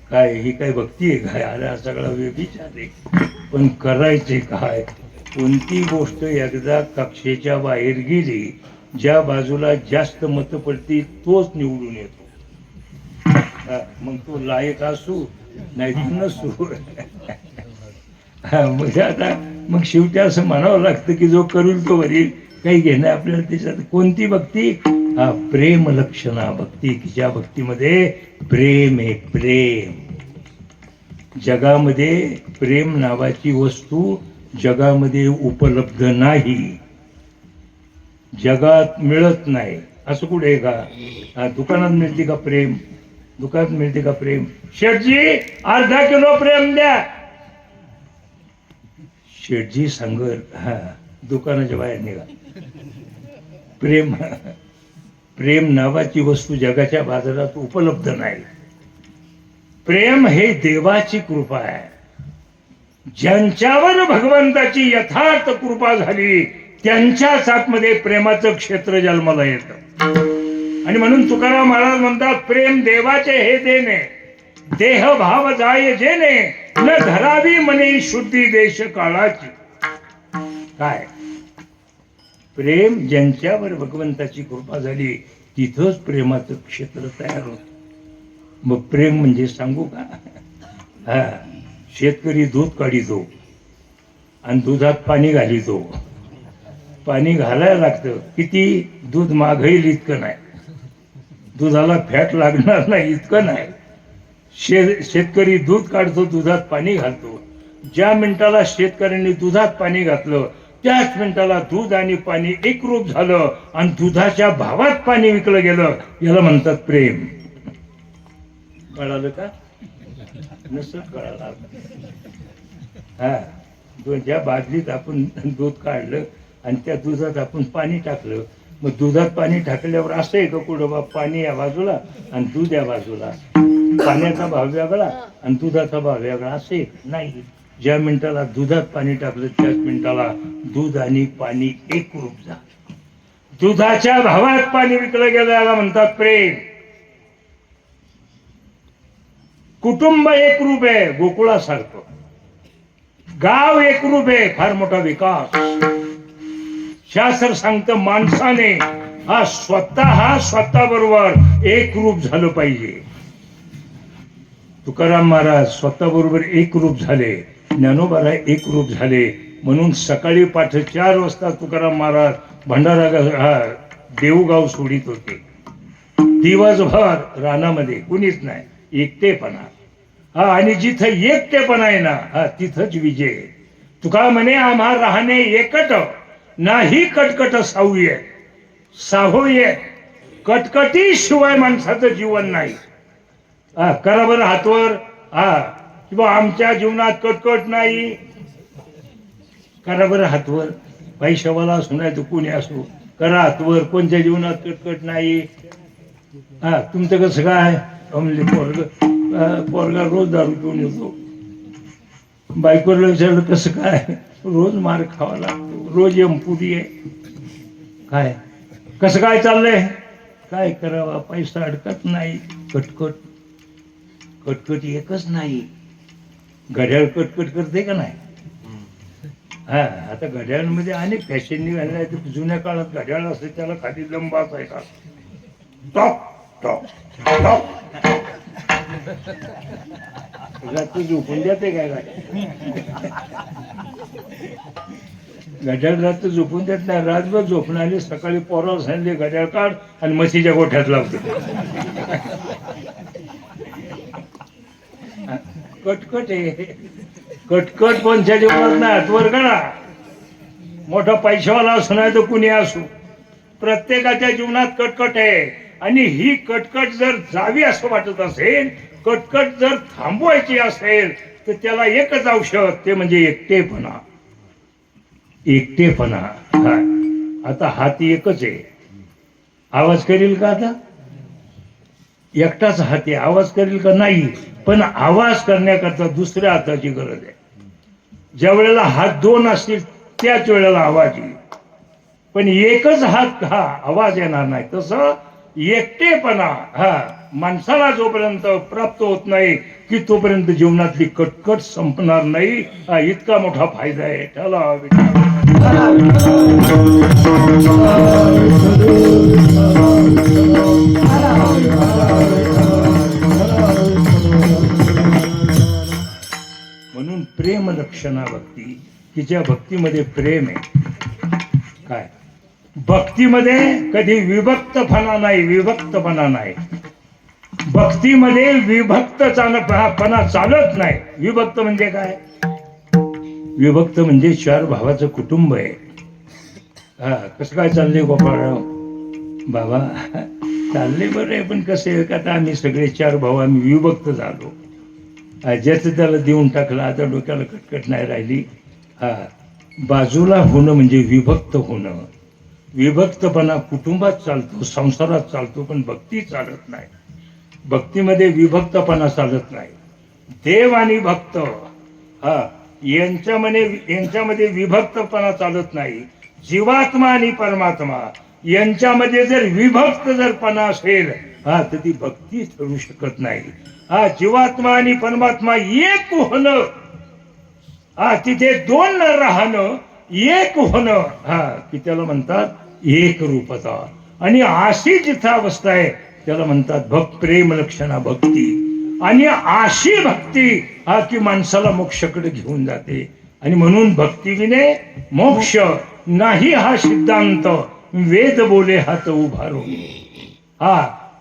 काय ही काय भक्ती आहे काय? अरे सगळा व्यभिचार आहे. पण करायचे काय? कोणती गोष्ट एकदा कक्षेच्या बाहेर गेली, ज्या बाजूला जास्त मतं पडती तोच निवडून येतो. मग तो लायक असू नाही नसू. म्हणजे आता मग शेवटी असं म्हणावं लागतं की जो करून तो वरील काही घेणं आपल्याला त्याच्यात. कोणती भक्ती? प्रेम लक्षणा भक्ती, की ज्या भक्तीमध्ये प्रेम आहे. प्रेम जगामध्ये प्रेम नावाची वस्तू जगामध्ये उपलब्ध नाही, जगात मिळत नाही. असं कुठे आहे का? दुकानात मिळते का प्रेम? दुकानात मिळते का प्रेम? शेठजी अर्धा किलो प्रेम द्या. शेठजी सांगत दुकानाच्या बाहेर निघा. प्रेम प्रेम नावाची वस्तू जगाच्या बाजारात उपलब्ध नाही. प्रेम हे देवाची कृपा आहे. ज्यांच्यावर भगवंताची यथार्थ कृपा झाली त्यांच्याच आतमध्ये प्रेमाचं क्षेत्र जन्माला येतं. आणि म्हणून तुकाराम महाराज म्हणतात, प्रेम देवाचे हे देणे, देह भाव जाय जेणे, न धरावी मने शुद्धी देश काळाची. काय प्रेम ज्यांच्यावर भगवंताची कृपा झाली तिथंच प्रेमाचं क्षेत्र तयार होत. मग प्रेम म्हणजे सांगू का, हा शेतकरी दूध काढितो आणि दुधात पाणी घालितो. पाणी घालायला लागतं, किती दूध मागईल इतकं नाही, दुधाला फॅट लागणार नाही इतकं नाही. शेतकरी दूध काढतो, दुधात पाणी घालतो. ज्या मिनिटाला शेतकऱ्यांनी दुधात पाणी घातलं त्याच मिनिटाला दूध आणि पाणी एकरूप झालं आणि दुधाच्या भावात पाणी विकलं गेलं. याला म्हणतात प्रेम. कळालं का? नसत कळालं. हा ज्या बादलीत आपण दूध काढलं आणि त्या दुधात आपण पाणी टाकलं, मग दुधात पाणी टाकल्यावर असं आहे का कुठं बा, पाणी या बाजूला आणि दूध या बाजूला, पाण्याचा भाव वेगळा आणि दुधाचा भाव वेगळा, असे नाही. ज्या मिनिटाला दुधात पाणी टाकलं त्याच मिनिटाला दूध आणि पाणी एकरूप झालं. दुधाच्या भावात पाणी विकलं गेलं, याला म्हणतात प्रेम. कुटुंब एकरूप आहे गोकुळासारखं, गाव एकरूप आहे फार मोठा विकास. शास्त्र सांगतं माणसाने हा स्वतः बरोबर एकरूप झालं पाहिजे. तुकाराम महाराज स्वतः बरोबर एकरूप झाले, ज्ञानोबाला एकरूप झाले. म्हणून सकाळी पाठ 4 वाजता तुकाराम महाराज भंडारा देऊगाव सोडित होते. दिवसभर रानामध्ये कुणीच नाही, एकटेपणा. आणि जिथं एकटेपणा आहे ना तिथंच विजय. तुका म्हणे आम्हा राहणे एकट, नाही कटकट साहूये. साहोये कटकटी शिवाय माणसाचं जीवन नाही. करा बरं हातवर, किंवा आमच्या जीवनात कटकट नाही. करा बरं हातवर, पैशावाला असो नाही तर कोणी असो, करा हातवर, कोणत्या जीवनात कटकट नाही. तुमचं कसं काय म्हणले, पोरगा रोज दारू पिऊन येतो. बायकोला विचारलं कसं काय, रोज मार खावा लागतो, रोज एमपुरी आहे. काय कसं काय चाललंय, काय करावा, पैसा अडकत नाही. कटकट कटकट एकच नाही, घड्याळ कटकट करते का नाही. आता घड्याळमध्ये अनेक फॅशन निघाले आहेत. जुन्या काळात घड्याळ असते त्याला खाली लंब असायचा, टॉप टॉप टॉप. रात्री झोपून जाते काय घड्याळ, रात्र झोपून देत नाही. रातभर झोपणारे सकाळी पोराला सांगितले घड्याळ काढ आणि म्हशीच्या गोठ्यात लावते. कटकट आहे, कटकट कोणत्या जीवनात नाही. हातवर करा, मोठा पैशावाला असो नाही तर कुणी असो, प्रत्येकाच्या जीवनात कटकट आहे. आणि ही कटकट जर जावी असं वाटत असेल, कटकट जर थांबवायची असेल तर त्याला एकच औषध, ते म्हणजे एकटेपणा. एकटेपणा. आता हात एकच आहे, आवाज करील का? आता एकटाच हात आहे, आवाज करील का? नाही. पण आवाज करण्याकरता दुसऱ्या हाताची गरज आहे. ज्या वेळेला हात 2 असतील त्याच वेळेला आवाज येईल. पण एकच हात आवाज येणार नाही. तसं एकटेपणा माणसाला जोपर्यंत प्राप्त होत नाही की तोपर्यंत जीवनातली कटकट संपणार नाही. इतका मोठा फायदा आहे त्याला. म्हणून प्रेम लक्षणा भक्ती, की ज्या भक्तीमध्ये प्रेम आहे. काय भक्तीमध्ये कधी विभक्तपणा नाही, विभक्तपणा नाही. भक्तीमध्ये विभक्तपणा चालत नाही. विभक्त म्हणजे काय? विभक्त म्हणजे 4 भावाचं कुटुंब आहे. कसं काय चाललंय गोपाळराव? बाबा चालले बरं आहे, पण कसं आहे का आता आम्ही सगळे 4 भाऊ आम्ही विभक्त झालो. ज्याचं त्याला देऊन टाकलं, आता डोक्याला कटकट नाही राहिली. बाजूला होणं म्हणजे विभक्त होणं. विभक्तपणा कुटुंबात चालतो, संसारात चालतो, पण भक्ती चालत नाही. भक्तीमध्ये विभक्तपणा चालत नाही. देव आणि भक्त यांच्यामध्ये विभक्तपणा चालत नाही. जीवात्मा आणि परमात्मा यांच्यामध्ये जर विभक्त जर पणा असेल तर ती भक्ती ठरू शकत नाही. जीवात्मा आणि परमात्मा एक होणं, तिथे दोन न राहणं, एक होणं, की त्याला म्हणतात एक रूपता. आणि अशी जिथं अवस्था आहे त्याला म्हणतात प्रेम लक्षणा भक्ती. आणि अशी भक्ती की माणसाला मोक्षाकडे घेऊन जाते. आणि म्हणून भक्तीविने मोक्ष नाही हा सिद्धांत वेद बोले हात उभारून.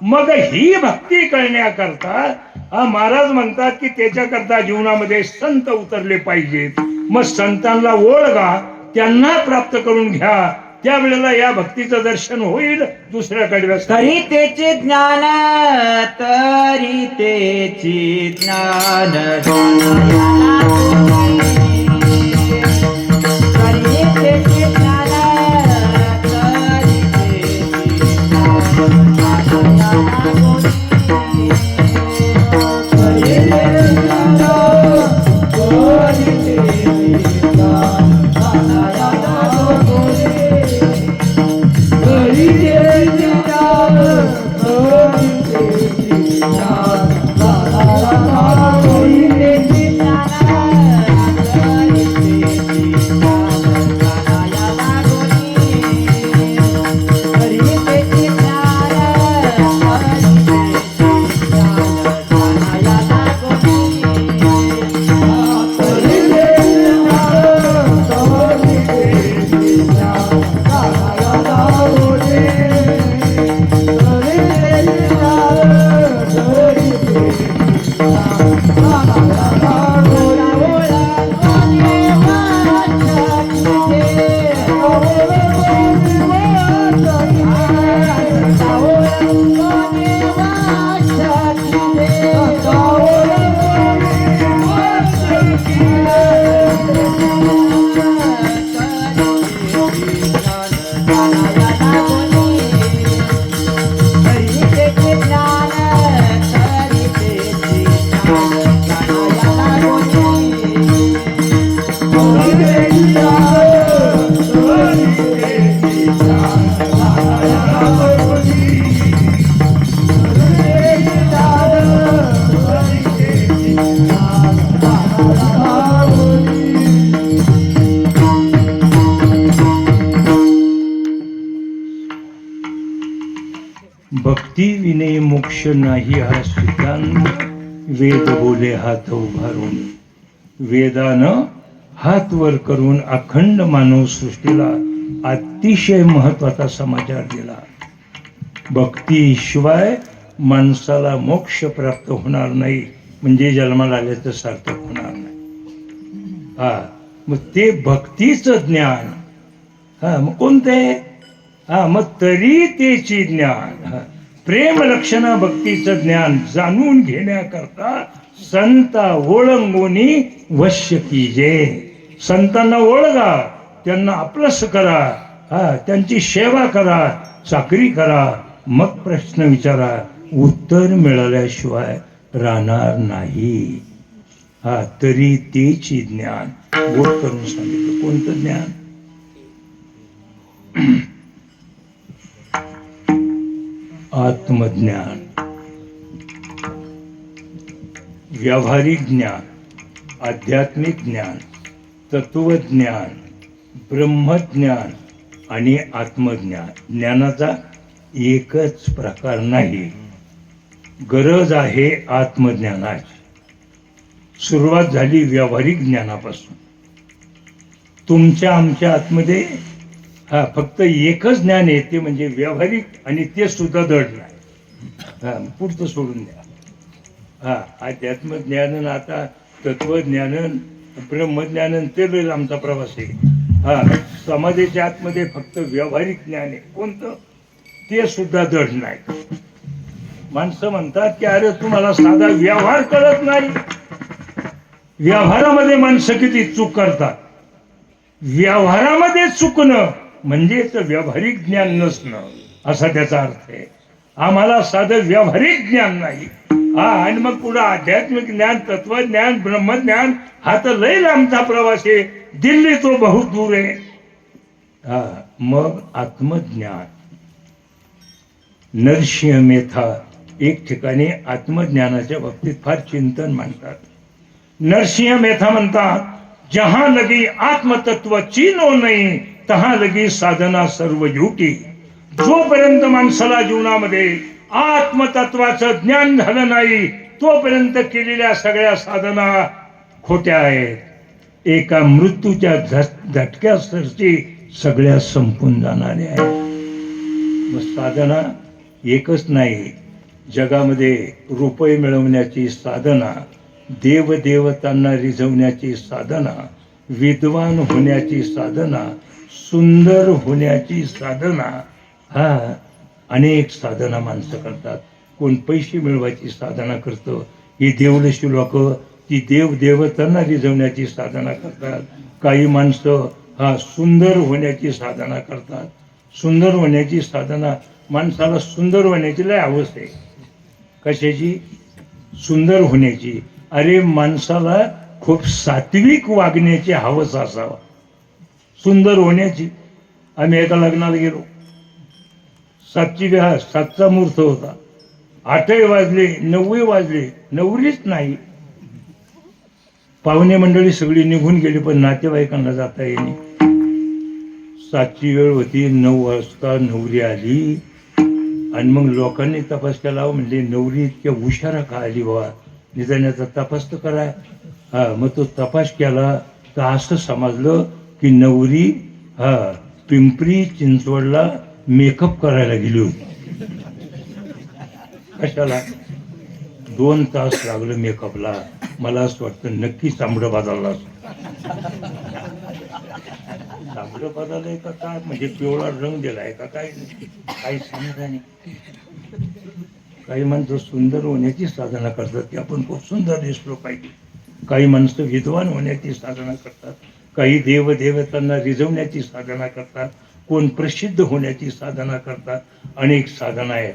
मग ही भक्ती करण्याकरता महाराज म्हणतात की त्याच्याकरता जीवनामध्ये संत उतरले पाहिजेत. मग संतांना ओळखा, त्यांना प्राप्त करून घ्या, त्यावेळेला या भक्तीचं दर्शन होईल. दुसऱ्याकडे तरी तेचे ज्ञान, तरी तेची ज्ञान, तरी तेचे ज्ञान, तरी तेची भक्ती विने मोक्ष नाही हा सिद्धांत वेद बोले हात उभारून. वेदानं हात वर करून अखंड मानव सृष्टीला अतिशय महत्वाचा समाचार दिला. भक्तीशिवाय माणसाला मोक्ष प्राप्त होणार नाही, म्हणजे जन्माला आल्याचं सार्थक होणार नाही. मग ते भक्तीचं ज्ञान मग कोणते? मग तरी तेची ज्ञान, प्रेम लक्षण भक्तीचं ज्ञान जाणून घेण्याकरता संता ओळंगोनी वश्य कीजे. संतांना ओळखा, त्यांना आपलंस करा, त्यांची सेवा करा, चाकरी करा, मग प्रश्न विचारा, उत्तर मिळाल्याशिवाय राहणार नाही. तरी तेची ज्ञान बोध करून सांगितलं. कोणतं ज्ञान? आत्मज्ञान, व्यावहारिक ज्ञान, आध्यात्मिक ज्ञान, तत्वज्ञान, ब्रह्मज्ञान आणि आत्मज्ञान. ज्ञानाचा एकच प्रकार नाही, गरज आहे आत्मज्ञानाची. सुरुवात झाली व्यावहारिक ज्ञानापासून. तुमच्या आमच्या आतमध्ये फक्त एकच ज्ञान येते, म्हणजे व्यावहारिक, आणि ते सुद्धा दड नाही. पुढचं सोडून द्या. अध्यात्म ज्ञान, आता तत्वज्ञान, ब्रह्मज्ञान, ते लय आमचा प्रवास आहे. समाजाच्या आतमध्ये फक्त व्यावहारिक ज्ञान आहे. कोणतं? ते सुद्धा दड नाही. माणसं म्हणतात की अरे तुम्हाला साधा व्यवहार कळत नाही. व्यवहारामध्ये माणसं किती चूक करतात. व्यवहारामध्ये चुकणं म्हणजेच व्यावहारिक ज्ञान नसणं, असा त्याचा अर्थ आहे. आम्हाला साधं व्यावहारिक ज्ञान नाही. आणि मग पुढे आध्यात्मिक ज्ञान, तत्वज्ञान, ब्रह्मज्ञान, हा तर लय लांबचा प्रवास आहे. दिल्ली तो बहुत दूर आहे. हा मग आत्मज्ञान. नरसिंह मेथा एक ठिकाणी आत्मज्ञानाच्या बाबतीत फार चिंतन मांडतात. नरसिंह मेथा म्हणतात, जहां लगी आत्मतत्व चीनो नाही तहां लगी साधना सर्व झुटी. जोपर्यंत माणसाला जीवनामध्ये आत्मतत्वाचं ज्ञान झालं नाही तोपर्यंत केलेल्या सगळ्या साधना खोट्या आहेत. एका मृत्यूच्या झटक्यासरची सगळ्या संपून जाणाऱ्या आहेत. मग साधना एकच नाही, जगामध्ये रुपये मिळवण्याची साधना, देवदेवतांना रिझवण्याची साधना, विद्वान होण्याची साधना, सुंदर होण्याची साधना, हा अनेक साधना माणसं करतात. कोण पैसे मिळवायची साधना करतं, ही देवलशी लोक ती देवदेवतांना रिझवण्याची साधना करतात. काही माणसं हा सुंदर होण्याची साधना करतात. सुंदर होण्याची साधना, माणसाला सुंदर होण्याची लय हवस आहे. कशाची? सुंदर होण्याची. अरे माणसाला खूप सात्विक वागण्याची हवस असावा सुंदर होण्याची. आम्ही एका लग्नाला गेलो, 7चा मुहूर्त होता. 8 वाजले, 9 वाजले, नवरीच नाही. पाहुणे मंडळी सगळी निघून गेली, पण नातेवाईकांना जाता येणे. 7ची वेळ होती, 9 वाजता नवरी आली. आणि मग लोकांनी तपास केला, म्हणजे नवरी इतक्या उशिरा का आली बाबा, निदानाचा तपास तर करा. हा मग तो तपास केला तर असं समजलं की नवरी पिंपरी चिंचवडला मेकअप करायला गेली होती. कशाला? 2 तास लागलं मेकअपला. मला असं वाटतं नक्की चांबडं बदलला. चांबडं बदललंय का काय, म्हणजे पिवळा रंग दिलाय का काय, काही समजा नाही. काही माणसं सुंदर होण्याची साधना करतात की आपण खूप सुंदर दिसलो पाहिजे. काही माणसं विद्वान होण्याची साधना करतात. काही देवदेवतांना रिझवण्याची साधना करतात. कोण प्रसिद्ध होण्याची साधना करतात. अनेक साधना आहेत.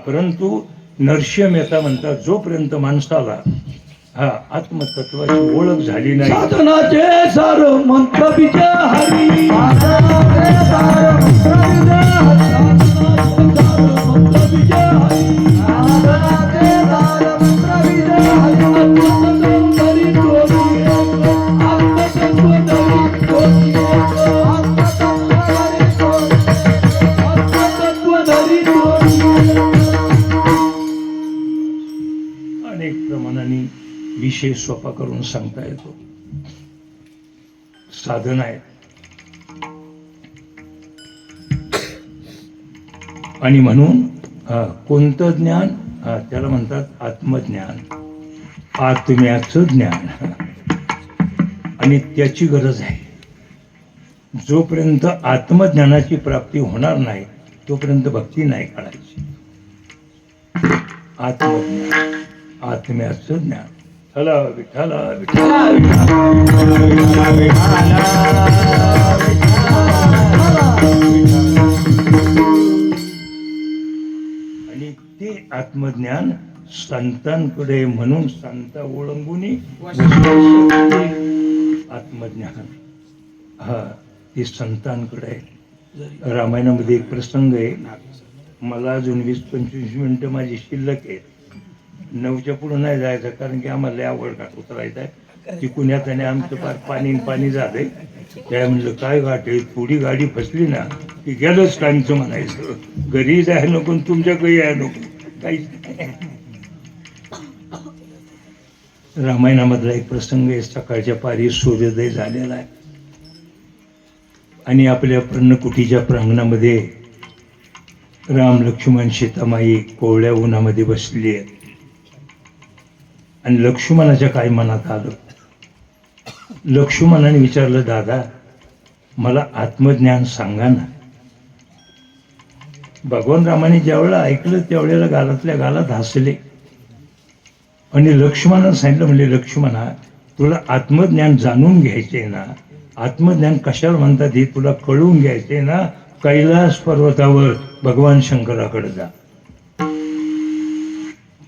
परंतु नरसिंह मेहता म्हणतात, जोपर्यंत माणसाला आत्मतत्वाची ओळख झाली नाही, साधनाचे सार मंत्र विजय हरी, साधनाचे सार मंत्र विजय हरी, मंत्र विजय हरी, साधनाचे सार मंत्र विजय हरी. आत्मतत्वधरी ज्योती एक, आत्मतत्वधरी ज्योती एक, आत्मतत्वधरी ज्योती, आत्मतत्वधरी ज्योती. अनेक प्रमाणाने विषय सोपा करून सांगता येतो. साधन आहे. आणि म्हणून कोणतं ज्ञान? त्याला म्हणतात आत्मज्ञान, आत्म्याचं ज्ञान. आणि त्याची गरज आहे. जोपर्यंत आत्मज्ञानाची प्राप्ती होणार नाही तोपर्यंत भक्ती नाही करायची. आत्मज्ञान, आत्म्याचं ज्ञान. चला विठ्ठला विठ्ठला आणि ते आत्मज्ञान संतांकडे, म्हणून संत ओळंगुनी आत्मज्ञान ते संतांकडे आहे. रामायणामध्ये एक प्रसंग आहे. मला अजून 20-25 मिनिटं माझी शिल्लक आहे. 9च्या पुढे नाही जायचं, कारण की आम्हाला लय आवड घाट उतरायचं आहे. तिकून येताना आमचं फार पाणी झालंय. काय म्हणलं, काय घाट आहे, थोडी गाडी फसली ना की गेलंच कायमचं म्हणायचं. घरी जाय नको, तुमच्याकडे याय नको, काहीच नाही. रामायणामधला एक प्रसंग आहे. सकाळच्या पारी सूर्योदय झालेला आहे आणि आपल्या पर्णकुटीच्या प्रांगणामध्ये राम, लक्ष्मण, सीतामाई कोवळ्या उन्हामध्ये बसली आहेत. आणि लक्ष्मणाच्या काय मनात आलं, लक्ष्मणाने विचारलं, दादा मला आत्मज्ञान सांगा ना. भगवान रामाने ज्यावेळेला ऐकलं त्यावेळेला गालातल्या गालात हसले आणि लक्ष्मणाला सांगितलं, म्हणजे लक्ष्मणा, तुला आत्मज्ञान जाणून घ्यायचे ना, आत्मज्ञान कशाला म्हणतात हे तुला कळून घ्यायचे ना, कैलास पर्वतावर भगवान शंकराकडे जा.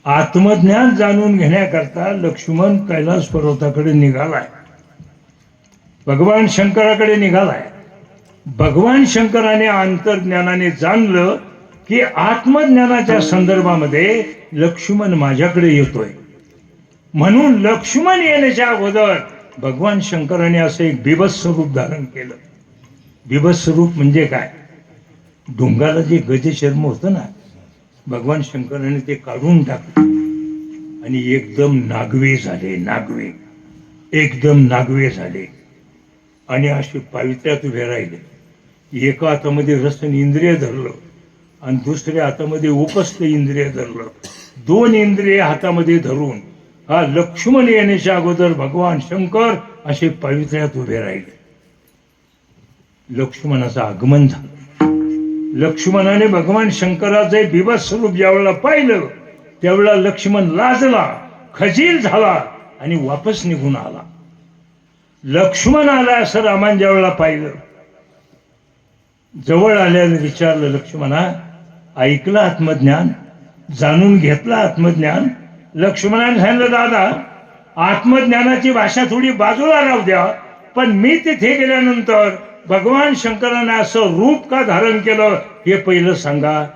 आत्मज्ञान जाणून घेण्याकरता लक्ष्मण कैलास पर्वताकडे निघालाय, भगवान शंकराकडे निघालाय. भगवान शंकराने अंतर्ज्ञानाने जाणलं की आत्मज्ञानाच्या संदर्भामध्ये लक्ष्मण माझ्याकडे येतोय, म्हणून लक्ष्मण येण्याच्या अगोदर भगवान शंकराने असं एक बिभत्स रूप धारण केलं. बिभत्स रूप म्हणजे काय? डोंगाला जे गजचर्म होतं ना, भगवान शंकराने ते काढून टाकलं आणि एकदम नागवे झाले, नागवे, एकदम नागवे झाले आणि असे पावित्र्यात उभे राहिले. एका हातामध्ये रसन इंद्रिय धरलं आणि दुसऱ्या हातामध्ये उपस्थ इंद्रिय धरलं. दोन इंद्रिय हातामध्ये धरून हा लक्ष्मण येण्याच्या अगोदर भगवान शंकर असे पावित्र्यात उभे राहिले. लक्ष्मणाचं आगमन झालं. लक्ष्मणाने भगवान शंकराचे बिभत्स स्वरूप ज्यावेळेला पाहिलं त्यावेळेला लक्ष्मण लाजला, खजील झाला आणि वापस निघून आला. लक्ष्मण आला असं रामाने ज्यावेळेला पाहिलं, जवळ आल्याने विचारलं, लक्ष्मणा ऐकलं आत्मज्ञान, जाणून घेतलं आत्मज्ञान? लक्ष्मणाने सांगितलं, दादा आत्मज्ञानाची भाषा थोडी बाजूला राहू द्या, पण मी तिथे गेल्यानंतर भगवान शंकराने असं रूप का धारण केलं हे पहिलं सांगा.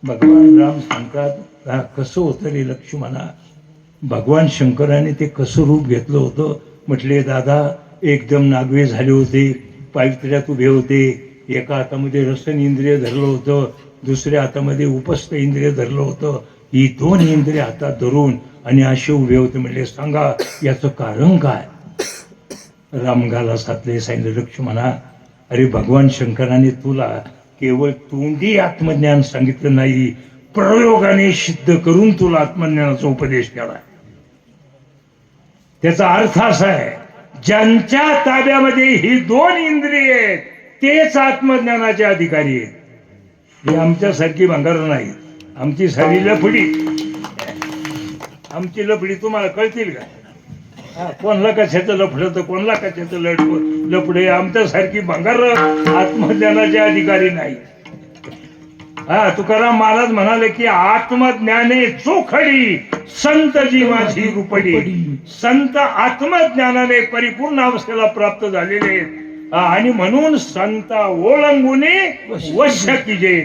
भगवान राम सांगतात, कसं होतं रे लक्ष्मणा, भगवान शंकराने ते कसं रूप घेतलं होतं? म्हटले, दादा एकदम नागवे झाले होते, पावित्र्यात उभे होते, एका हातामध्ये रसन इंद्रिय धरलं होतं, दुसऱ्या हातामध्ये उपस्थ इंद्रिय धरलं होतं, ही दोन इंद्रिय हातात धरून आणि असे उभे होते. म्हणले, सांगा याचं कारण काय? रामगाला साधले, सांगितलं, लक्ष्मणा अरे भगवान शंकराने तुला केवळ तोंडी आत्मज्ञान सांगितलं नाही, प्रयोगाने सिद्ध करून तुला आत्मज्ञानाचा उपदेश केला. त्याचा अर्थ असा आहे, ज्यांच्या ताब्यामध्ये ही दोन इंद्रिये आहेत तेच आत्मज्ञानाचे अधिकारी आहेत. हे आमच्यासारखी भंगार नाही, आमची सारी लफडी. आमची लफडी तुम्हाला कळतील का? कोणला कशाचं लफडं तर कोणला कशाचं लफडे. आमच्यासारखी भंगार आत्मज्ञानाचे अधिकारी नाही. तुकाराम महाराज म्हणाले की आत्मज्ञाने चोखडी संत जी माझी रुपडी. संत आत्मज्ञानाने परिपूर्ण अवस्थेला प्राप्त झालेले आणि म्हणून संत ओळंगुने वश्य कीजे.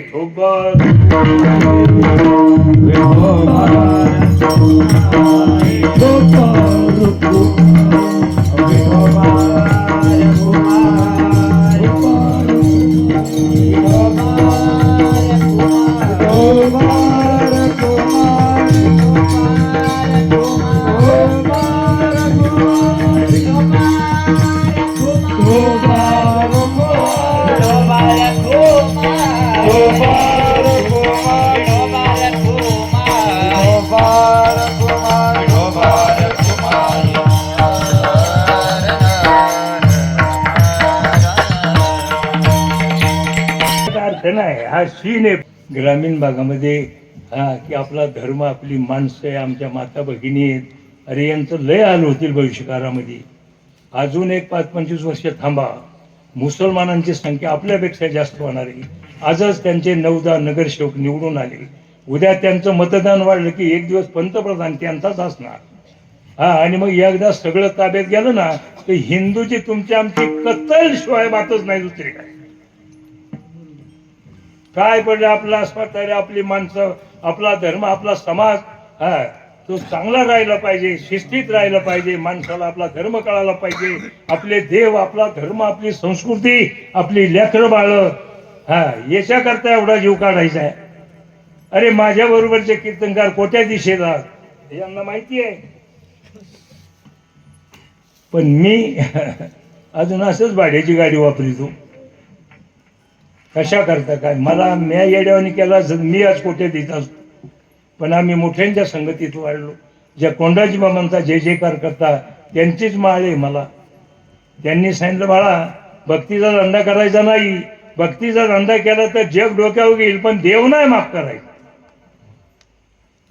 हा शीन आहे ग्रामीण भागामध्ये. की आपला धर्म, आपली माणसं आहे, आमच्या माता भगिनी आहेत, अरे यांचं लय हाल होतील भविष्यकाळामध्ये. अजून एक 5-25 वर्ष थांबा, मुसलमानांची संख्या आपल्यापेक्षा जास्त होणार आहे. आजच त्यांचे 9-10 नगरसेवक निवडून आले, उद्या त्यांचं मतदान वाढलं की एक दिवस पंतप्रधान त्यांचाच असणार. आणि मग एकदा सगळं ताब्यात गेलं ना तर हिंदूची तुमची आमची कत्तल शिवाय बातच नाही दुसरी काय पडलं. आपला स्वतः आपली माणसं, आपला धर्म, आपला समाज तो चांगला राहिला पाहिजे, शिस्तीत राहिला पाहिजे. माणसाला आपला धर्म कळायला पाहिजे, आपले देव, आपला धर्म, आपली संस्कृती, आपली लेकरं बाळ, याच्याकरता एवढा जीव काढायचा आहे. अरे माझ्या बरोबरचे कीर्तनकार कोट्या दिशेला यांना माहिती आहे, पण मी अजून असंच भाड्याची गाडी वापरितो. कशा करता काय? मला म्या येड्यावानी केला मी आज कोट्यात येत असतो, पण आम्ही मोठ्यांच्या संगतीत वाढलो. ज्या कोंडाजी बाबांचा जय जयकार करता त्यांचीच माळ आहे मला. त्यांनी सांगितलं, बाळा भक्तीचा धंदा करायचा नाही, भक्तीचा धंदा केला तर जग डोक्यावर येईल पण देव नाही माफ करायचा.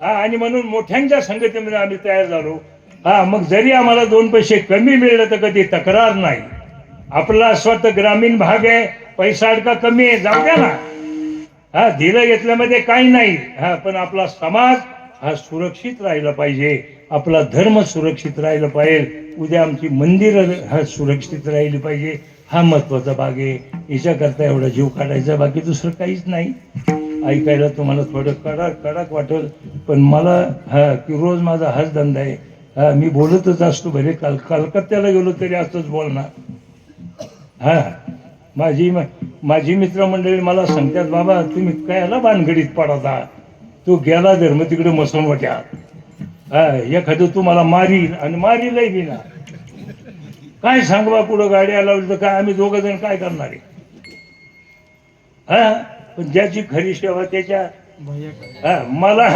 आणि म्हणून मोठ्यांच्या संगतीमध्ये आम्ही तयार झालो. मग जरी आम्हाला 2 पैसे कमी मिळले तर कधी तक्रार नाही. आपला स्वतः ग्रामीण भाग आहे, पैसा अडका कमी आहे, जाऊ द्या ना. दिलं घेतल्यामध्ये काही नाही. पण आपला समाज सुरक्षित राहिला पाहिजे. आपला धर्म सुरक्षित राहिलं पाहिजे, उद्या आमची मंदिरं हा सुरक्षित राहिली पाहिजे, हा महत्वाचा भाग आहे. याच्याकरता एवढा जीव काढायचा, बाकी दुसरं काहीच नाही. ऐकायला तुम्हाला थोडं कडक वाटेल, पण मला की रोज माझा हाच धंदा आहे. मी बोलतच असतो, भले कलकत्त्याला गेलो तरी असंच बोलणार. माझी मित्रमंडळी मला सांगतात, बाबा तुम्ही कायला भानगडीत पडता, तू गेला धर्म तिकडे मसून वाट्या, एखादं तुम्हाला मारील आणि मारीलही बी ना. काय सांगवा, पुढं गाड्या लावली तर काय आम्ही दोघं जण काय करणार आहे. पण ज्याची खरी सेवा त्याच्या मला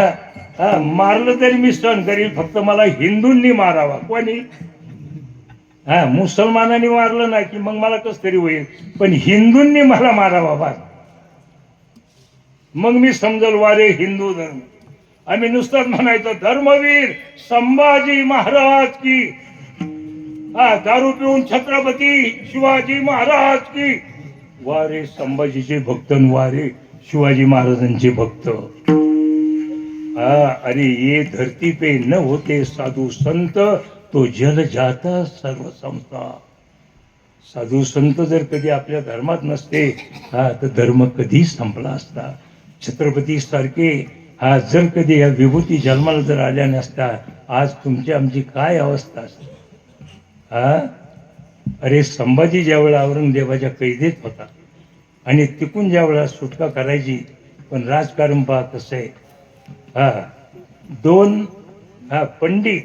मारलं तरी मी सहन करील, फक्त मला हिंदूंनी मारावा. कोणी मुसलमानांनी मारलं ना की मग मला कस तरी होईल, पण हिंदूंनी मला मारावा बा, मग मी समजल वारे हिंदू धर्म. आम्ही नुसतंच म्हणायचं धर्मवीर संभाजी महाराज की, दारू पिऊन छत्रपती शिवाजी महाराज की, वारे संभाजीचे भक्त वारे शिवाजी महाराजांचे भक्त. अरे ये धरती पे न होते साधू संत, तो जल जाता सर्व संस्था. साधू संत जर कधी आपल्या धर्मात नसते तर धर्म कधी संपला असता. छत्रपती सारखे जर कधी या विभूती जन्माला जर आल्या नसता, आज तुमची आमची काय अवस्था असते. अरे संभाजी ज्यावेळेला औरंगजेबाच्या कैदेत होता आणि तिकून ज्यावेळेला सुटका करायची, पण राजकारण पहा कसं आहे. दोन पंडित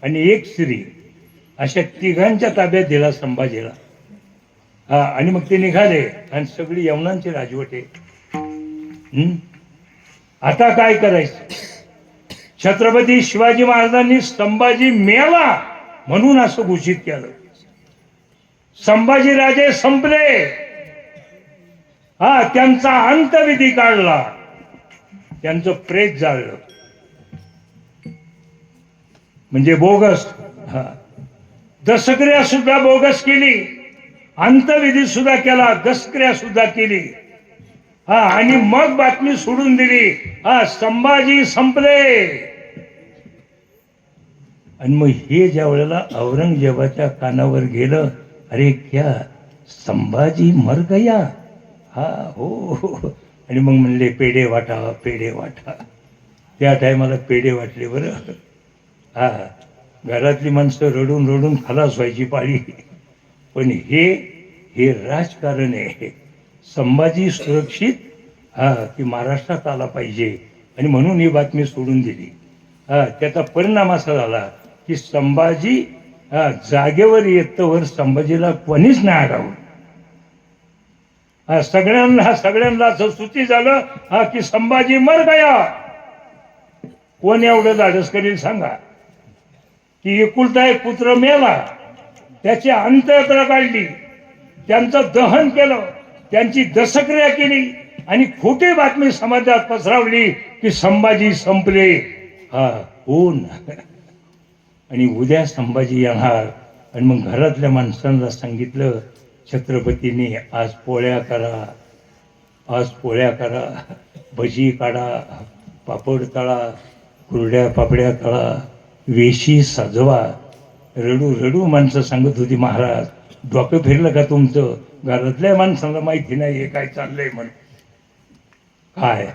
आणि एक स्त्री अशा तिघांच्या ताब्यात दिला संभाजीला. आणि मग ते निघाले आणि सगळी यवनांची राजवटे. आता काय करायचं. छत्रपती शिवाजी महाराजांनी संभाजी मेला म्हणून असं घोषित केलं. संभाजी राजे संपले, त्यांचा अंतविधी काढला, त्यांचं प्रेत जाळलं, म्हणजे बोगस. दशक्रिया सुद्धा बोगस केली, अंतविधी सुद्धा केला, दशक्रिया सुद्धा केली. आणि मग बातमी सोडून दिली, संभाजी संपले. आणि मग हे ज्या वेळेला औरंगजेबाच्या कानावर गेलं, अरे क्या संभाजी मर गया. हो. आणि मग म्हणले पेढे वाटा, पेढे वाटा. त्या टायमाला पेढे वाटले बरं. घरातली माणसं रडून रडून खलास व्हायची पाळी. पण हे राजकारण आहे. संभाजी सुरक्षित की महाराष्ट्रात आला पाहिजे, आणि म्हणून ही बातमी सोडून दिली. त्याचा परिणाम असा झाला की संभाजी जागेवर येतवर संभाजीला कोणीच नाही आगावं. सगळ्यांना असं सूचित झालं की संभाजी मर गया. कोण एवढं धाडस करील सांगा, की एकुलता एक पुत्र मेला, त्याची अंत्ययात्रा काढली, त्यांचं दहन केलं, त्यांची दशक्रिया केली, आणि खोटी बातमी समाजात पसरवली की संभाजी संपले. होऊन आणि उद्या संभाजी येणार. आणि मग घरातल्या माणसांना सांगितलं छत्रपतींनी, आज पोळ्या करा, आज पोळ्या करा, भजी काढा, पापड तळा, कुरड्या पापड्या तळा, वेशी सजवा. रडू रडू माणसं सांगत होती, महाराज डोकं फिरलं का तुमचं. घरातल्या माणसाला माहिती नाही हे काय चाललंय म्हणून. काय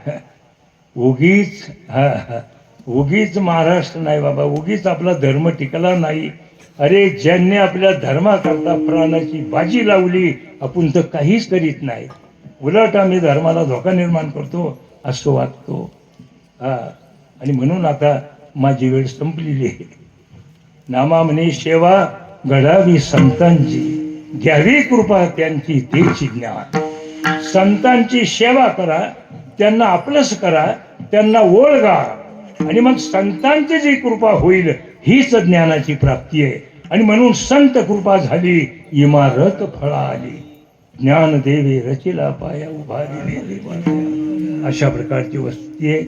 उगीच महाराष्ट्र नाही बाबा, उगीच आपला धर्म टिकला नाही. अरे ज्यांनी आपल्या धर्माकरता प्राणाची बाजी लावली, आपण तर काहीच करीत नाही. उलट आम्ही धर्माला धोका निर्माण करतो असं वागतो. आणि म्हणून आता माझी वेळ संपलेली आहे. नामा म्हणे सेवा घडावी संतांची, घ्यावी कृपा त्यांची तेची ज्ञान. संतांची सेवा करा, त्यांना आपलंच करा, त्यांना ओळखा, आणि मग संतांची जी कृपा होईल हीच ज्ञानाची प्राप्ती आहे. आणि म्हणून संत कृपा झाली, इमारत फळा आली, ज्ञान देवे रचिला पाया उभारी. अशा प्रकारची वस्ती आहे,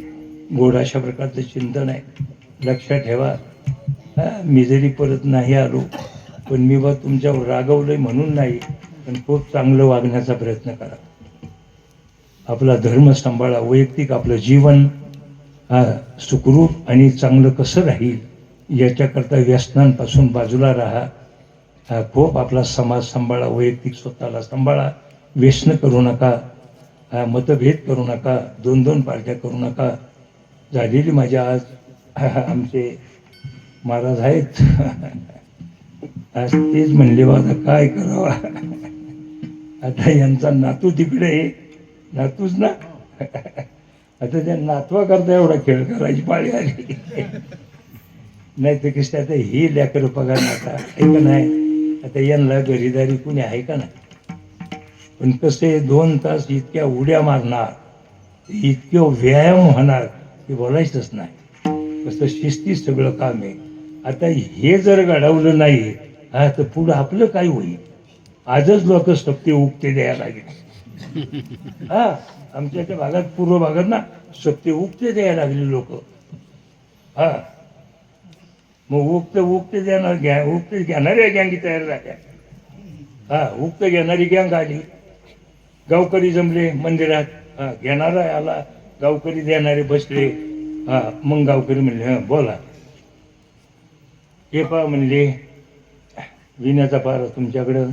गोड अशा प्रकारचं चिंतन आहे. लक्षात ठेवा, मी जरी परत नाही आलो, पण मी बा तुमच्यावर रागवलंय म्हणून नाही, पण खूप चांगलं वागण्याचा प्रयत्न करा. आपला धर्म सांभाळा, वैयक्तिक आपलं जीवन सुखरूप आणि चांगलं कसं राहील याच्याकरता व्यसनांपासून बाजूला राहा. खूप आपला समाज सांभाळा, वैयक्तिक स्वतःला सांभाळा, व्यसन करू नका, मतभेद करू नका, 2-2 पार्ट्या करू नका. झालेली माझ्या आज आमचे महाराज आहेत आज तेच म्हणले बाबा काय करावा. आता यांचा नातू तिकडे आहे, नातूच ना, आता त्या नातवा करता एवढा खेळ करायची पाळी आली. नाही तर कसं आता ही लेकरं पगार आता आहे का नाही, आता यांना घरीदारी कुणी आहे का नाही. पण कसे 2 तास इतक्या उड्या मारणार, इतकं व्यायाम होणार की बोलायचंच नाही. कसं शिस्तीत सगळं काम आहे. आता हे जर घडवलं नाही तर पुढं आपलं काय होईल. आजच लोक सप्ते उगते द्यायला लागले. आमच्या त्या भागात, पूर्व भागात ना, सप्ते उगते द्यायला लागले लोक. मग उगते देणार उगते घेणाऱ्या गँगी तयार झाल्या. उगते घेणारी गँग आली, गावकरी जमले मंदिरात, घेणारा आला, गावकरी देणारे बसले. मग गावकरी म्हणले बोला. हे पहा म्हणले, विण्याचा पारा तुमच्याकडं,